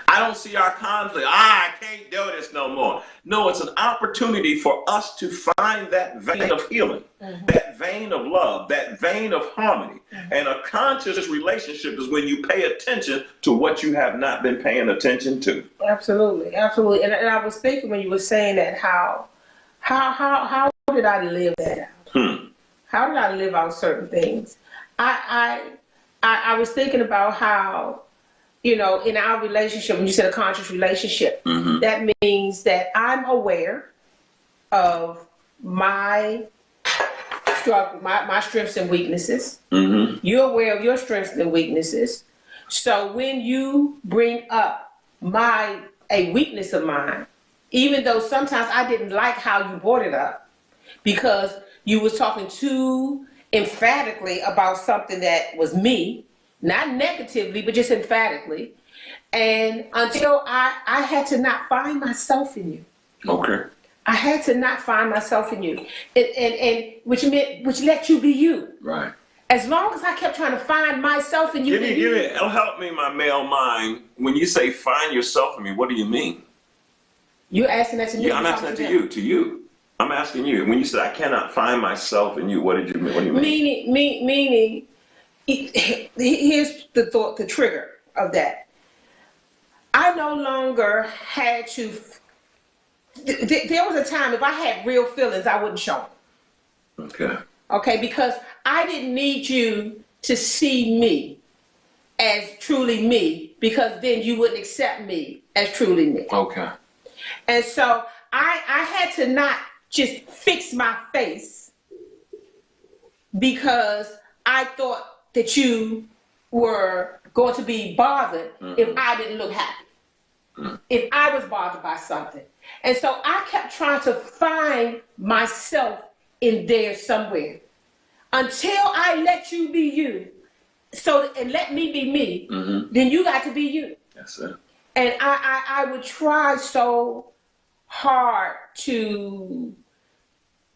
I don't see our conflict, I can't do this no more. No, it's an opportunity for us to find that vein of healing, that vein of love, that vein of harmony. And a conscious relationship is when you pay attention to what you have not been paying attention to. Absolutely, absolutely. And I was thinking when you were saying that, how did I live that out? How did I live out certain things? I was thinking about how, in our relationship, when you said a conscious relationship, that means that I'm aware of my struggle, my strengths and weaknesses. Mm-hmm. You're aware of your strengths and weaknesses. So when you bring up a weakness of mine, even though sometimes I didn't like how you brought it up, because you was talking too emphatically about something that was me, not negatively, but just emphatically. And until I had to not find myself in you. Okay. I had to not find myself in you, and which let you be you. Right. As long as I kept trying to find myself in you. It'll help me, my male mind. When you say find yourself in me, what do you mean? You're asking that to me? Yeah, I'm asking that to you. I'm asking you. When you said I cannot find myself in you, what did you mean? What do you mean? Meaning, here's the thought, the trigger of that. I no longer had to. There was a time if I had real feelings, I wouldn't show them. Okay. Okay, because I didn't need you to see me as truly me, because then you wouldn't accept me as truly me. Okay. And so I had to not just fix my face because I thought that you were going to be bothered if I didn't look happy, if I was bothered by something. And so I kept trying to find myself in there somewhere until I let you be you. So, and let me be me, then you got to be you. That's it. And I would try so hard to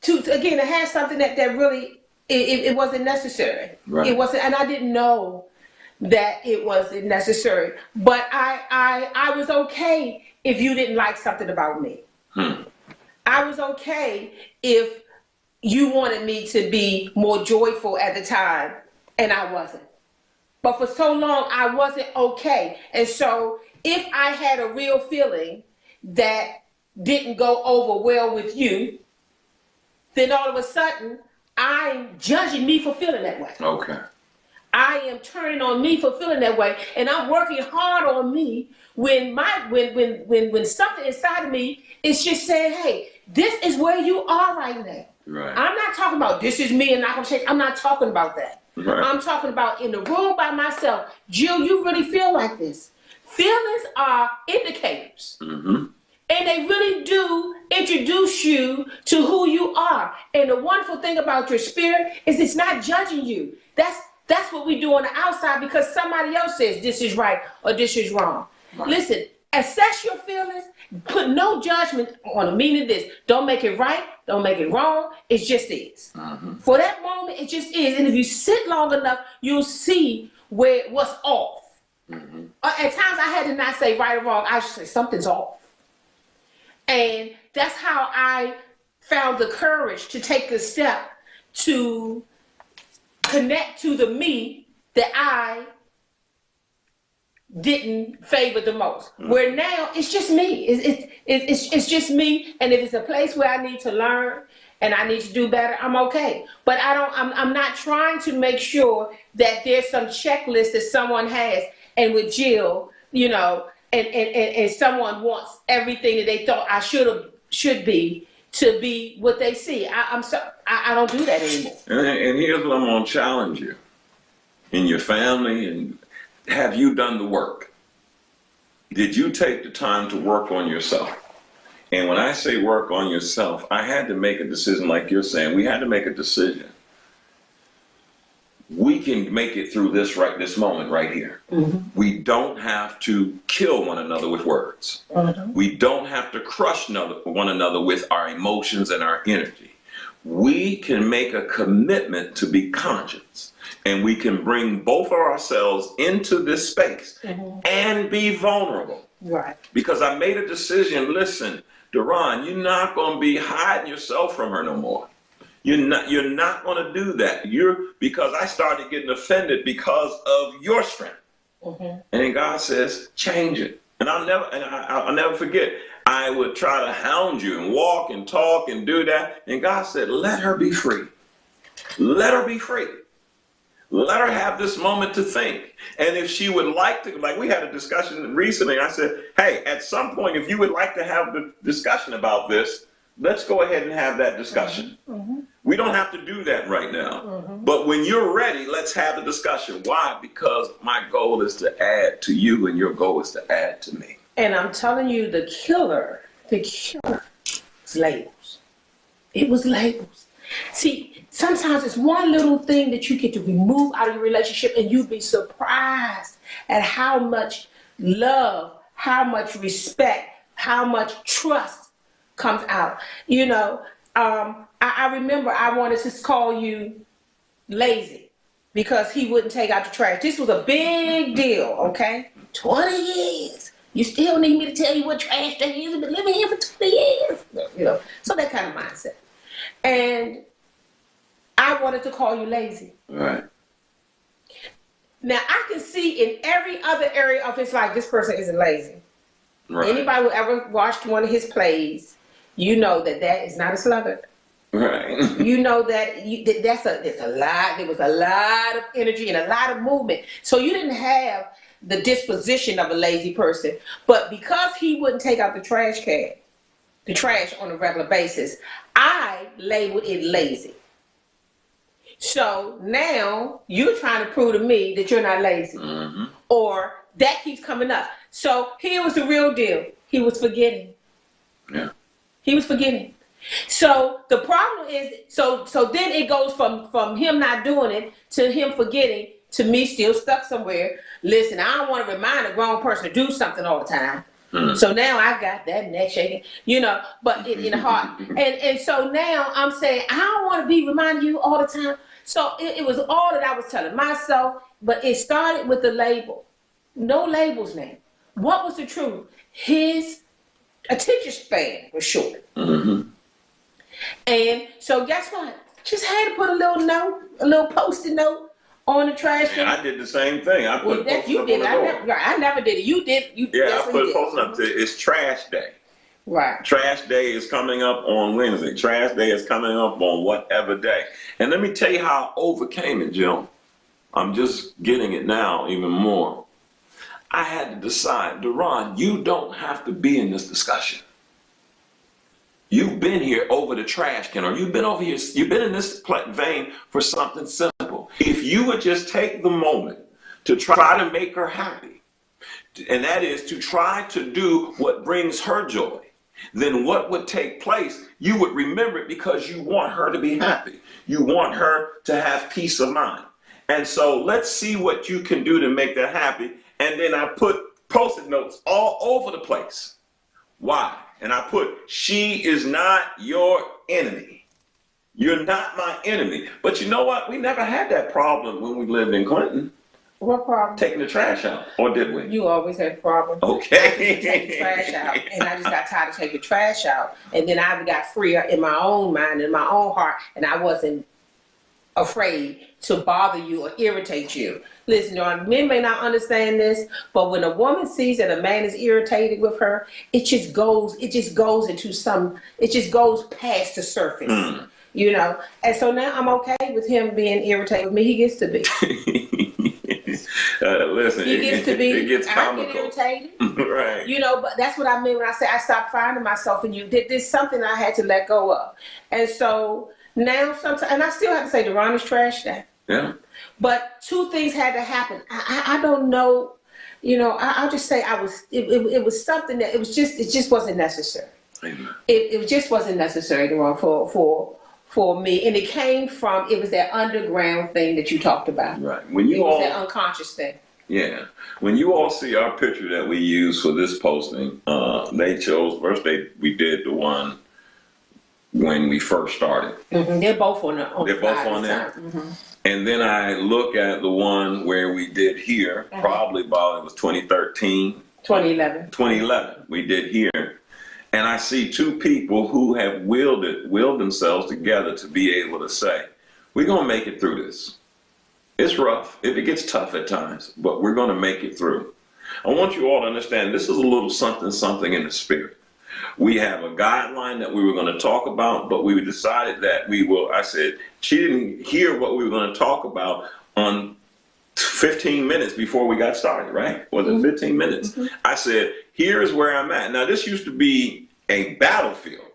again, to have something that really, it wasn't necessary. Right. It wasn't, and I didn't know that it wasn't necessary. But I was okay if you didn't like something about me. I was okay if you wanted me to be more joyful at the time, and I wasn't. But for so long, I wasn't okay. And so if I had a real feeling that didn't go over well with you, then all of a sudden, I'm judging me for feeling that way. Okay. I am turning on me for feeling that way, and I'm working hard on me when something inside of me is just saying, hey, this is where you are right now. Right. I'm not talking about this is me and not gonna change. I'm not talking about that. Right. I'm talking about in the room by myself. Jill, you really feel like this. Feelings are indicators. And they really do introduce you to who you are. And the wonderful thing about your spirit is it's not judging you. That's what we do on the outside because somebody else says this is right or this is wrong. Right. Listen, assess your feelings. Put no judgment on the meaning of this. Don't make it right. Don't make it wrong. It just is. For that moment, it just is. And if you sit long enough, you'll see what's off. At times, I had to not say right or wrong. I should say something's off. And that's how I found the courage to take the step to connect to the me that I didn't favor the most. Where now it's just me. It's just me. And if it's a place where I need to learn and I need to do better, I'm okay. But I'm not trying to make sure that there's some checklist that someone has. And with Jill, you know, and someone wants everything that they thought I should be to be what they see. I don't do that anymore. And here's what I'm going to challenge you. In your family, and have you done the work? Did you take the time to work on yourself? And when I say work on yourself, I had to make a decision like you're saying. We had to make a decision. We can make it through this moment right here. We don't have to kill one another with words. We don't have to crush one another with our emotions and our energy. We can make a commitment to be conscious, and we can bring both of ourselves into this space and be vulnerable. Right. Because I made a decision. Listen, Deron, you're not going to be hiding yourself from her no more. You're not going to do that. Because I started getting offended because of your strength. And then God says, change it. And I'll never forget. I would try to hound you and walk and talk and do that. And God said, let her be free. Let her be free. Let her have this moment to think. And if she would like to, like we had a discussion recently, I said, hey, at some point, if you would like to have the discussion about this, let's go ahead and have that discussion. We don't have to do that right now. But when you're ready, let's have the discussion. Why? Because my goal is to add to you and your goal is to add to me. And I'm telling you, the killer was labels. It was labels. See, sometimes it's one little thing that you get to remove out of your relationship and you'd be surprised at how much love, how much respect, how much trust comes out. You know, I remember I wanted to call you lazy. because he wouldn't take out the trash. This was a big deal, okay? 20 years. You still need me to tell you what trash day is? I've been living here for 20 years. You know, so that kind of mindset. And I wanted to call you lazy. Right. Now, I can see in every other area of his life, this person isn't lazy. Right. Anybody who ever watched one of his plays, you know that is not a sluggard. Right. You know that there was a lot of energy and a lot of movement. So you didn't have the disposition of a lazy person. But because he wouldn't take out the trash on a regular basis, I labeled it lazy. So now you're trying to prove to me that you're not lazy. Mm-hmm. Or that keeps coming up. So here was the real deal. He was forgetting. Yeah. He was forgetting. So the problem is, so then it goes from him not doing it to him forgetting to me still stuck somewhere. Listen, I don't want to remind a grown person to do something all the time. Mm-hmm. So now I got that neck shaking, you know, but in the heart. And so now I'm saying, I don't want to be reminding you all the time. So it was all that I was telling myself, but it started with the label. No labels now. What was the truth? His attention span was short. Mm-hmm. And so guess what? Just had to put a little note, a little post-it note on the trash can. I did the same thing. I put post-it you up did. on the door. I never did it. You did. Yeah, I put post-it up. It's trash day. Right. Trash day is coming up on Wednesday. Trash day is coming up on whatever day. And let me tell you how I overcame it, Jill. I'm just getting it now even more. I had to decide, Deron, you don't have to be in this discussion. You've been here over the trash can, or you've been over here, you've been in this vein for something simple. If you would just take the moment to try to make her happy, and that is to try to do what brings her joy, then what would take place? You would remember it because you want her to be happy. You want her to have peace of mind. And so let's see what you can do to make that happy. And then I put post-it notes all over the place. Why? And I put, she is not your enemy. You're not my enemy. But you know what? We never had that problem when we lived in Clinton. What problem? Taking the trash out. Or did we? You always had problems. Okay. I used to take the trash out. And I just got tired of taking the trash out. And then I got freer in my own mind, in my own heart. And I wasn't afraid to bother you or irritate you. Listen, men may not understand this, but when a woman sees that a man is irritated with her, it just goes past the surface, you know? And so now I'm okay with him being irritated with me. He gets to be. Listen, he gets to be. It gets comical. I get irritated. Right. You know, but that's what I mean when I say I stopped finding myself in you. There's something I had to let go of. And so now sometimes, and I still have to say Deron is trash day. Yeah. But two things had to happen. I don't know, you know, I'll just say it was something that it just wasn't necessary. Amen. It just wasn't necessary, Deron, for me. And it came from, it was that underground thing that you talked about. Right. It was that unconscious thing. Yeah. When you all see our picture that we use for this posting, they chose, first we did the one when we first started. Mm-hmm. They're both on there. They're both on there. Mm-hmm. And then I look at the one where we did here, probably about, it was 2013. 2011. 2011, we did here. And I see two people who have willed themselves together to be able to say, we're going to make it through this. It's rough. It gets tough at times, but we're going to make it through. I want you all to understand this is a little something in the spirit. We have a guideline that we were going to talk about, but we decided that I said, she didn't hear what we were going to talk about on 15 minutes before we got started, right? Was it 15 minutes? Mm-hmm. I said, here's where I'm at. Now, this used to be a battlefield,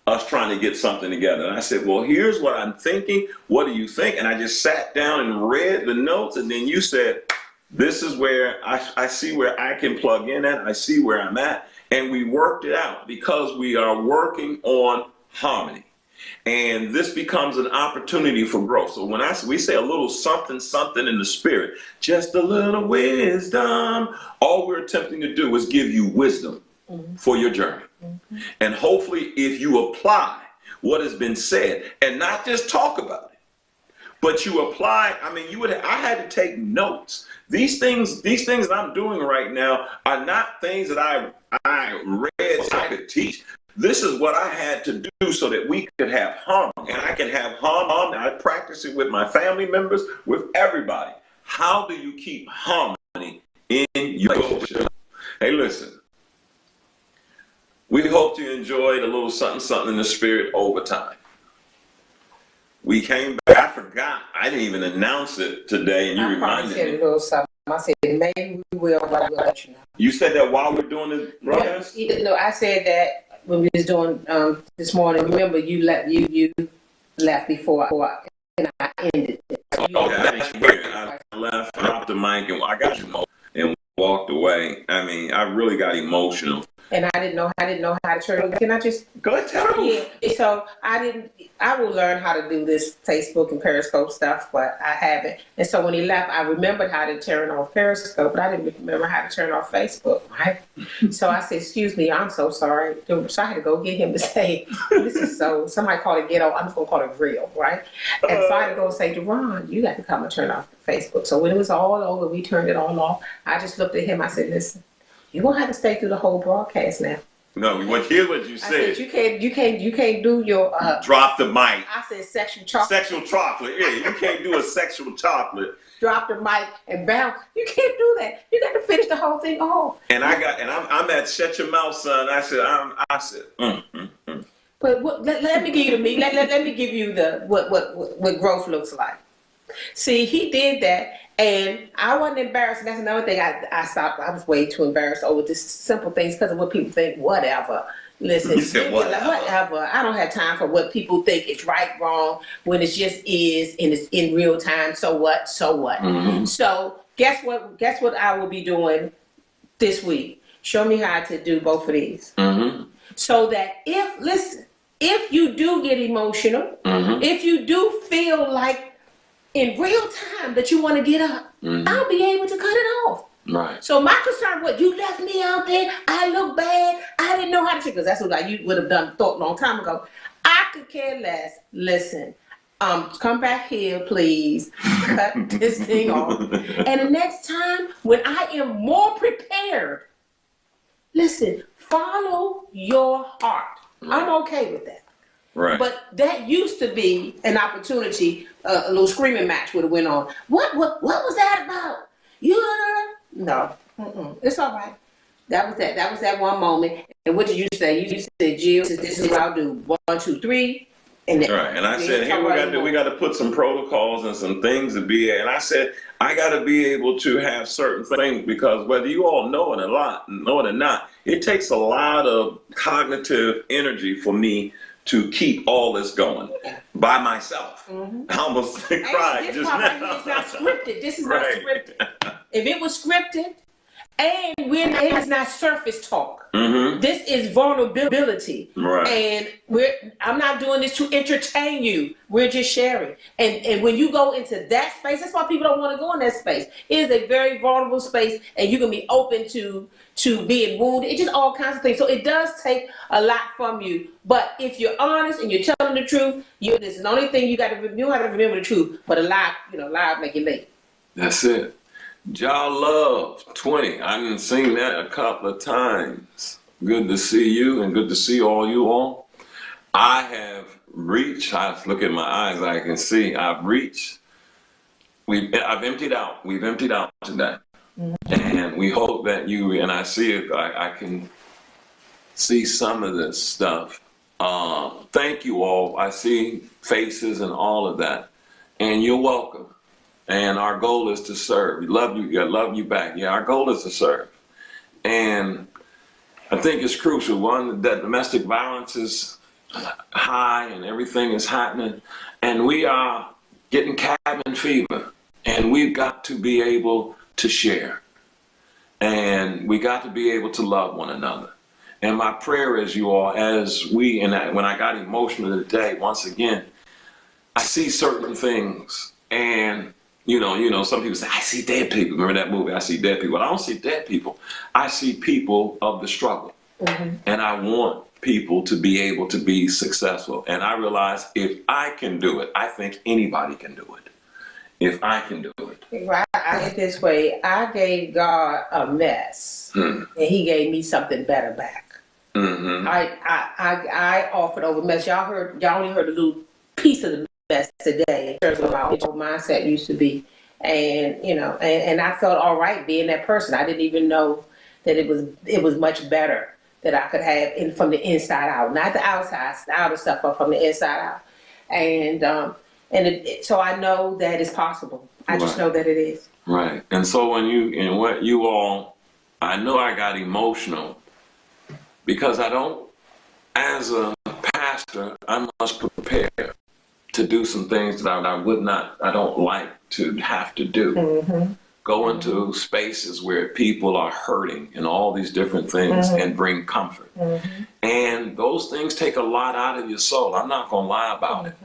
us trying to get something together. And I said, well, here's what I'm thinking. What do you think? And I just sat down and read the notes. And then you said, this is where I see where I can plug in at. I see where I'm at. And we worked it out because we are working on harmony. And this becomes an opportunity for growth. So when we say a little something in the spirit, just a little wisdom, all we're attempting to do is give you wisdom for your journey. Mm-hmm. And hopefully if you apply what has been said and not just talk about it, But you apply, I mean, I had to take notes. These things that I'm doing right now are not things that I read so I could teach. This is what I had to do so that we could have harmony. And I can have harmony. I practice it with my family members, with everybody. How do you keep harmony in your relationship? Hey, listen. We hope you enjoyed a little something in the spirit over time. We came back. I forgot. I didn't even announce it today, and you reminded me. I said a little something. I said maybe we will, but we'll let you know. You said that while we're doing the broadcast? No, I said that when we was doing this morning. Remember, you left before and I ended it. Okay, that's weird. I left, dropped the mic, and I got you, and walked away. I mean, I really got emotional. And I didn't know how to turn it. Can I just go ahead, tell me? Yeah. So I will learn how to do this Facebook and Periscope stuff, but I haven't. And so when he left, I remembered how to turn off Periscope, but I didn't remember how to turn off Facebook, right? So I said, excuse me, I'm so sorry. So I had to go get him to say, this is so, somebody called it ghetto, I'm just gonna call it real, right? And so I had to go say, Deron, you got to come and turn off Facebook. So when it was all over, we turned it all off. I just looked at him, I said, listen, you're gonna have to stay through the whole broadcast now. No, here's what you said. I said you can't do your drop the mic. I said sexual chocolate. Sexual chocolate. Yeah, you can't do a sexual chocolate. Drop the mic and bounce. You can't do that. You got to finish the whole thing off. And I'm at shut your mouth, son. I said. But let me give you let me give you the what growth looks like. See, he did that. And I wasn't embarrassed. That's another thing I stopped. I was way too embarrassed over just simple things because of what people think. Whatever. Listen, you said whatever. I don't have time for what people think is right, wrong, when it just is and it's in real time. So what? So what? Mm-hmm. So guess what? Guess what I will be doing this week? Show me how to do both of these. Mm-hmm. So that if you do get emotional, mm-hmm. if you do feel like in real time that you want to get up, mm-hmm. I'll be able to cut it off. Right. So my concern was, you left me out there, I look bad, I didn't know how to, because that's what you would have thought a long time ago. I could care less. Listen, come back here, please. Cut this thing off. And the next time, when I am more prepared, listen, follow your heart. Right. I'm okay with that. Right. But that used to be an opportunity. A little screaming match would have went on. What was that about? No. It's all right. That was that. That was that one moment. And what did you say? You said, Jill, this is what I'll do. 1, 2, 3. And right. And I said, hey, we got to put some protocols and some things to be. And I said, I got to be able to have certain things, because whether you all know it or not, it takes a lot of cognitive energy for me to keep all this going by myself. Mm-hmm. I almost cried just now. It's not scripted. This is not scripted. If it was scripted, and it's not surface talk. Mm-hmm. This is vulnerability. Right. And I'm not doing this to entertain you. We're just sharing. And when you go into that space, that's why people don't want to go in that space. It is a very vulnerable space, and you can be open to being wounded. It's just all kinds of things. So it does take a lot from you. But if you're honest and you're telling the truth, this is the only thing you got to remember the truth. But a lie, lie make you late. That's it. Y'all love 20. I done seen that a couple of times. Good to see you, and good to see all you all. I have reached. I look at my eyes. I can see. I've reached. I've emptied out. We've emptied out today, and we hope that you and I see it. I can see some of this stuff. Thank you all. I see faces and all of that, and you're welcome. And our goal is to serve. We love you. I love you back. Yeah, our goal is to serve. And I think it's crucial. One, that domestic violence is high and everything is happening. And we are getting cabin fever. And we've got to be able to share. And we got to be able to love one another. And my prayer is, you all, when I got emotional today, once again, I see certain things, and some people say, I see dead people. Remember that movie, I See Dead People? I don't see dead people. I see people of the struggle. Mm-hmm. And I want people to be able to be successful. And I realize if I can do it, I think anybody can do it. if I can do it. Right. I get this way. I gave God a mess, and He gave me something better back. Mm-hmm. I offered over mess. Y'all only heard a little piece of the mess today in terms of how my mindset used to be, and and I felt all right being that person. I didn't even know that it was much better that I could have from the inside out, not the outer stuff, but from the inside out, so I know that it's possible. I just know that it is. Right. And so I know I got emotional because as a pastor, I must prepare to do some things that I don't like to have to do. Mm-hmm. Go into spaces where people are hurting and all these different things and bring comfort. Mm-hmm. And those things take a lot out of your soul. I'm not going to lie about it.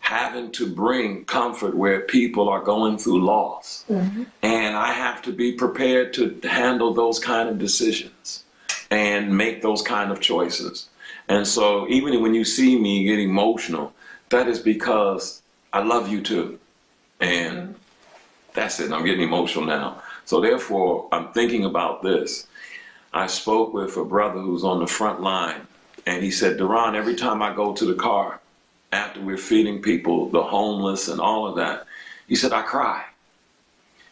Having to bring comfort where people are going through loss. Mm-hmm. And I have to be prepared to handle those kind of decisions and make those kind of choices. And so even when you see me get emotional, that is because I love you too. And that's it. I'm getting emotional now. So therefore, I'm thinking about this. I spoke with a brother who's on the front line, and he said, Deron, every time I go to the car, after we're feeding people, the homeless and all of that, he said, I cry.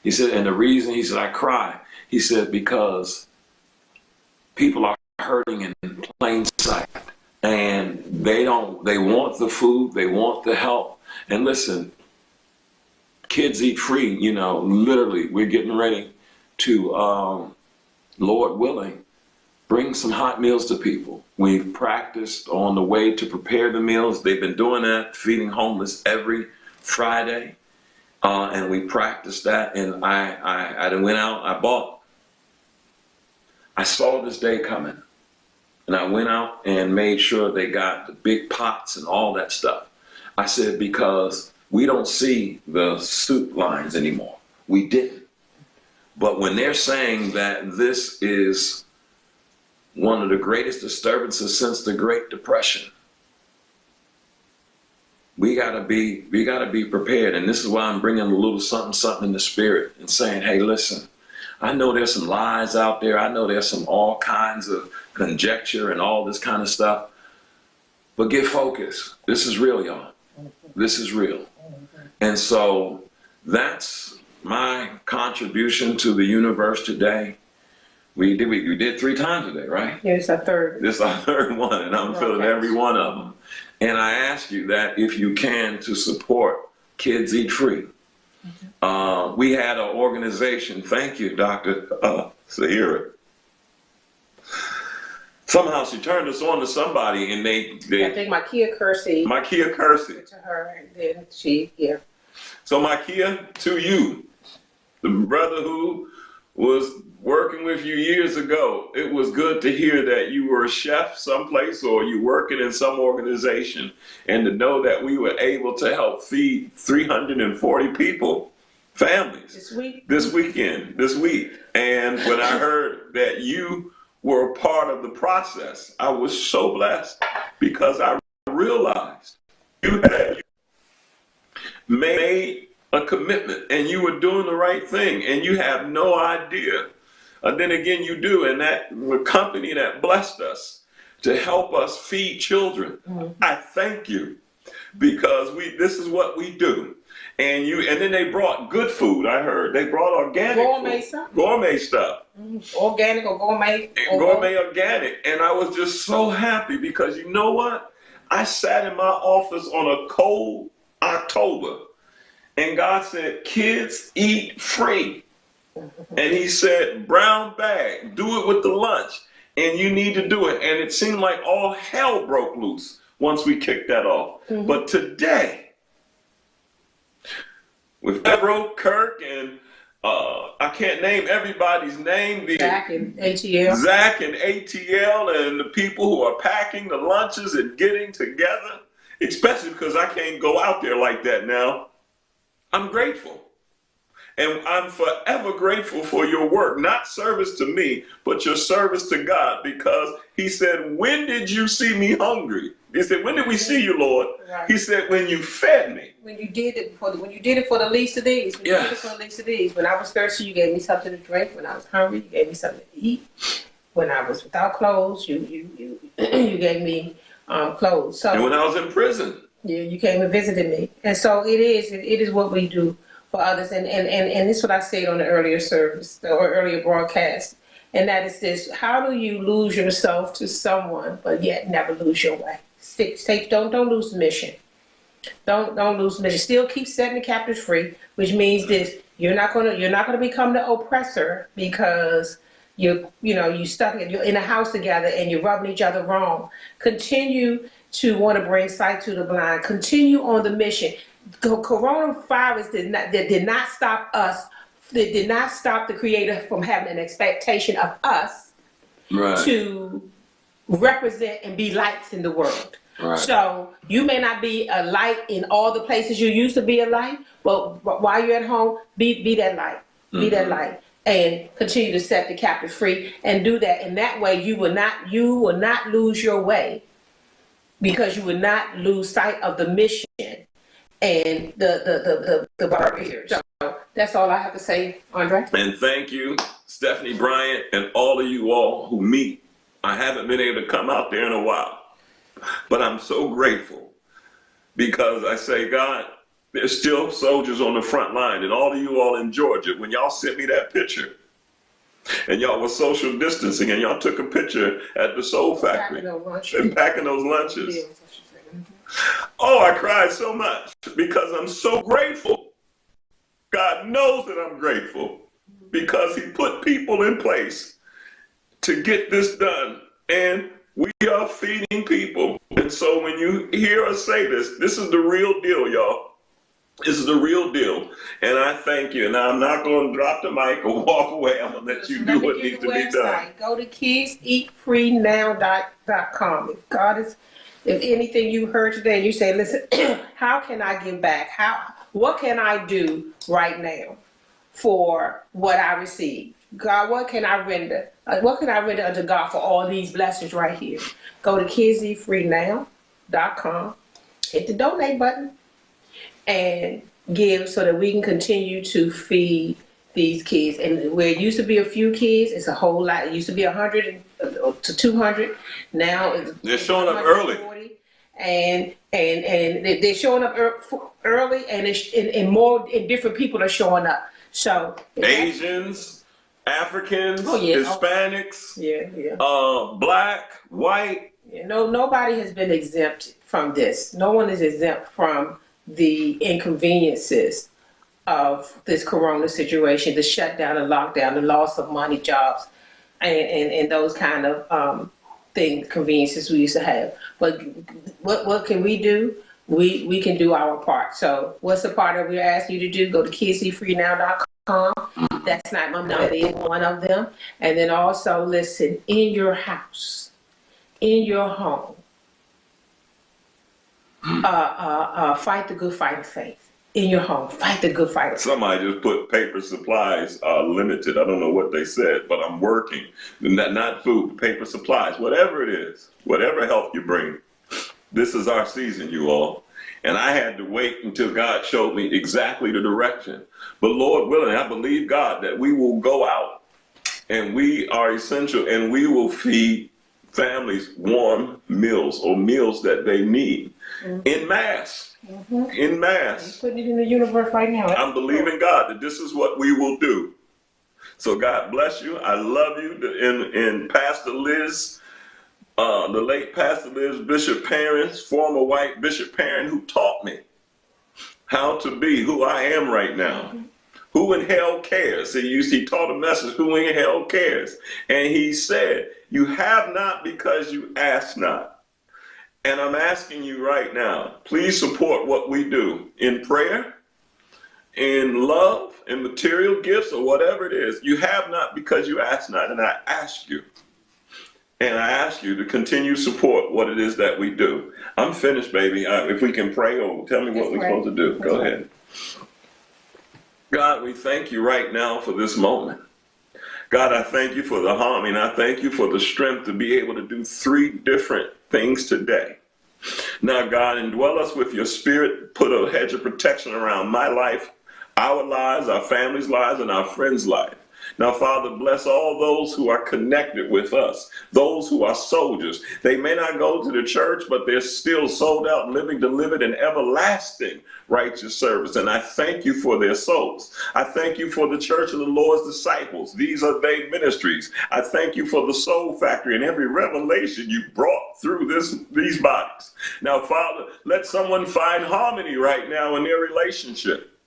He said, and the reason he said I cry, he said, because people are hurting in plain sight. And they want the food, they want the help. And listen, kids eat free, literally, we're getting ready to, Lord willing, bring some hot meals to people. We've practiced on the way to prepare the meals. They've been doing that, feeding homeless every Friday. And we practiced that. And I went out, I saw this day coming. And I went out and made sure they got the big pots and all that stuff. I said, because we don't see the soup lines anymore. We didn't. But when they're saying that this is one of the greatest disturbances since the Great Depression, we gotta be prepared. And this is why I'm bringing a little something in the spirit and saying, hey, listen, I know there's some lies out there. I know there's some all kinds of conjecture and all this kind of stuff. But get focused. This is real, y'all. This is real. And so that's my contribution to the universe today. We did 3 times today, right? Yeah, it's our third. This is our third one, and I'm feeling every one of them. And I ask you that if you can, to support Kids Eat Free. We had an organization. Thank you, Dr. Sahira. Somehow she turned us on to somebody, and they I think Makia Kersey. To her, and then yeah. So Makia, to you, the brother who was working with you years ago, it was good to hear that you were a chef someplace or you working in some organization, and to know that we were able to help feed 340 people, families, this week. And when I heard that you were a part of the process, I was so blessed, because I realized you had made a commitment and you were doing the right thing, and you have no idea. And then again, you do, and that the company that blessed us to help us feed children. Mm-hmm. I thank you, because this is what we do. And then they brought good food. I heard they brought organic gourmet stuff. Mm-hmm. Organic or gourmet. Gourmet organic. And I was just so happy, because you know what? I sat in my office on a cold October, and God said, kids eat free. And he said, brown bag, do it with the lunch. And you need to do it. And it seemed like all hell broke loose once we kicked that off. Mm-hmm. But today, with Deborah, Kirk, and I can't name everybody's name. Zach and ATL. And the people who are packing the lunches and getting together, especially because I can't go out there like that now. I'm grateful. And I'm forever grateful for your work, not service to me, but your service to God, because he said, when did you see me hungry? He said, when did we see you, Lord? Right. He said, when you fed me. When you did it for the least of these. When you did it for the least of these. When I was thirsty, you gave me something to drink. When I was hungry, you gave me something to eat. When I was without clothes, you gave me clothes. So, and when I was in prison, you came and visited me. And so it is what we do for others. And this is what I said on the earlier service or earlier broadcast. And that is this: how do you lose yourself to someone, but yet never lose your way? Don't lose the mission. Don't lose the mission. Still keep setting the captives free, which means this: you're not gonna become the oppressor because you're stuck you're in a house together and you're rubbing each other wrong. Continue to want to bring sight to the blind. Continue on the mission. The coronavirus did not stop us. It did not stop the Creator from having an expectation of us to represent and be lights in the world. Right. So you may not be a light in all the places you used to be a light, but while you're at home, be that light. Be that light. And continue to set the captive free and do that. And that way you will not lose your way, because you will not lose sight of the mission and the barriers. So that's all I have to say, Andre. And thank you, Stephanie Bryant, and all of you all who meet. I haven't been able to come out there in a while, but I'm so grateful, because I say, God, there's still soldiers on the front line, and all of you all in Georgia, when y'all sent me that picture, and y'all were social distancing, and y'all took a picture at the Soul Factory and packing those lunches. Oh, I cried so much because I'm so grateful. God knows that I'm grateful, because he put people in place to get this done, and we are feeding people. And so when you hear us say this is the real deal, y'all. This is the real deal. And I thank you. Now, I'm not going to drop the mic or walk away. I'm going to let you do what needs to be done. Go to kidseatfreenow.com. If anything you heard today and you say, listen, how can I give back? What can I do right now for what I received? God, what can I render? What can I render unto God for all these blessings right here? Go to kidseatfreenow.com, hit the donate button, and give so that we can continue to feed these kids. And where it used to be a few kids, it's a whole lot. It used to be 100 to 200. Now they're showing up early. And they're showing up early, and more and different people are showing up. So Asians, Africans, Hispanics, black, white. Nobody has been exempt from this. No one is exempt from the inconveniences of this corona situation, the shutdown, the lockdown, the loss of money, jobs, and those kind of conveniences we used to have. But what can we do? We can do our part. So what's the part that we're asking you to do? Go to kidseatfreenow.com. That's not my number, it's one of them. And then also listen, in your house, in your home, fight the good fight of faith. In your home, fight the good fight of faith. Somebody just put paper supplies limited. I don't know what they said, but I'm working. Not food, paper supplies, whatever it is, whatever help you bring. This is our season, you all. And I had to wait until God showed me exactly the direction. But Lord willing, I believe, God, that we will go out and we are essential, and we will feed families warm meals or meals that they need in mass. In mass. You're putting it in the universe right now. I'm believing God that this is what we will do. So God bless you. I love you. And Pastor Liz, the late Pastor Liz, Bishop Parents, former white Bishop Parent, who taught me how to be who I am right now. Who in hell cares? He taught a message, who in hell cares? And he said, you have not because you ask not. And I'm asking you right now, please support what we do in prayer, in love, in material gifts, or whatever it is. You have not because you ask not. And I ask you to continue to support what it is that we do. I'm finished, baby. If we can pray, or tell me what we're supposed to do. Go ahead. God, we thank you right now for this moment. God, I thank you for the harmony, and I thank you for the strength to be able to do 3 different things today. Now, God, indwell us with your spirit. Put a hedge of protection around my life, our lives, our families' lives, and our friends' lives. Now, Father, bless all those who are connected with us, those who are soldiers. They may not go to the church, but they're still sold out, living delivered in everlasting righteous service. And I thank you for their souls. I thank you for the Church of the Lord's Disciples. These are their ministries. I thank you for the Soul Factory and every revelation you brought through these bodies. Now, Father, let someone find harmony right now in their relationship,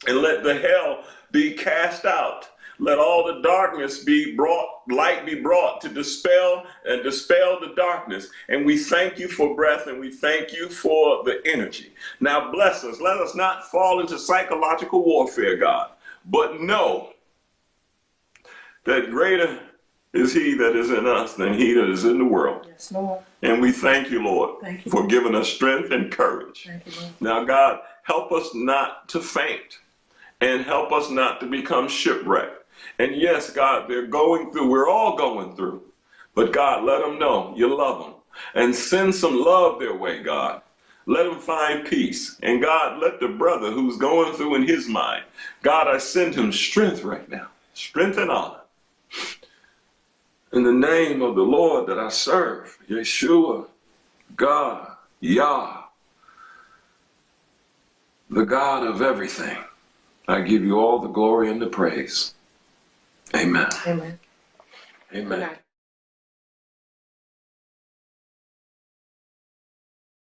and let the hell be cast out. Let all the darkness be brought, light be brought to dispel the darkness. And we thank you for breath, and we thank you for the energy. Now bless us. Let us not fall into psychological warfare, God, but know that greater is he that is in us than he that is in the world. Yes, Lord. And we thank you, Lord, for giving us strength and courage. Thank you, Lord. Now, God, help us not to faint, and help us not to become shipwrecked. And yes, God, we're all going through. But God, let them know you love them. And send some love their way, God. Let them find peace. And God, let the brother who's going through in his mind, God, I send him strength right now. Strength and honor. In the name of the Lord that I serve, Yeshua, God, Yah, the God of everything, I give you all the glory and the praise. Amen. Amen. Amen. Good night.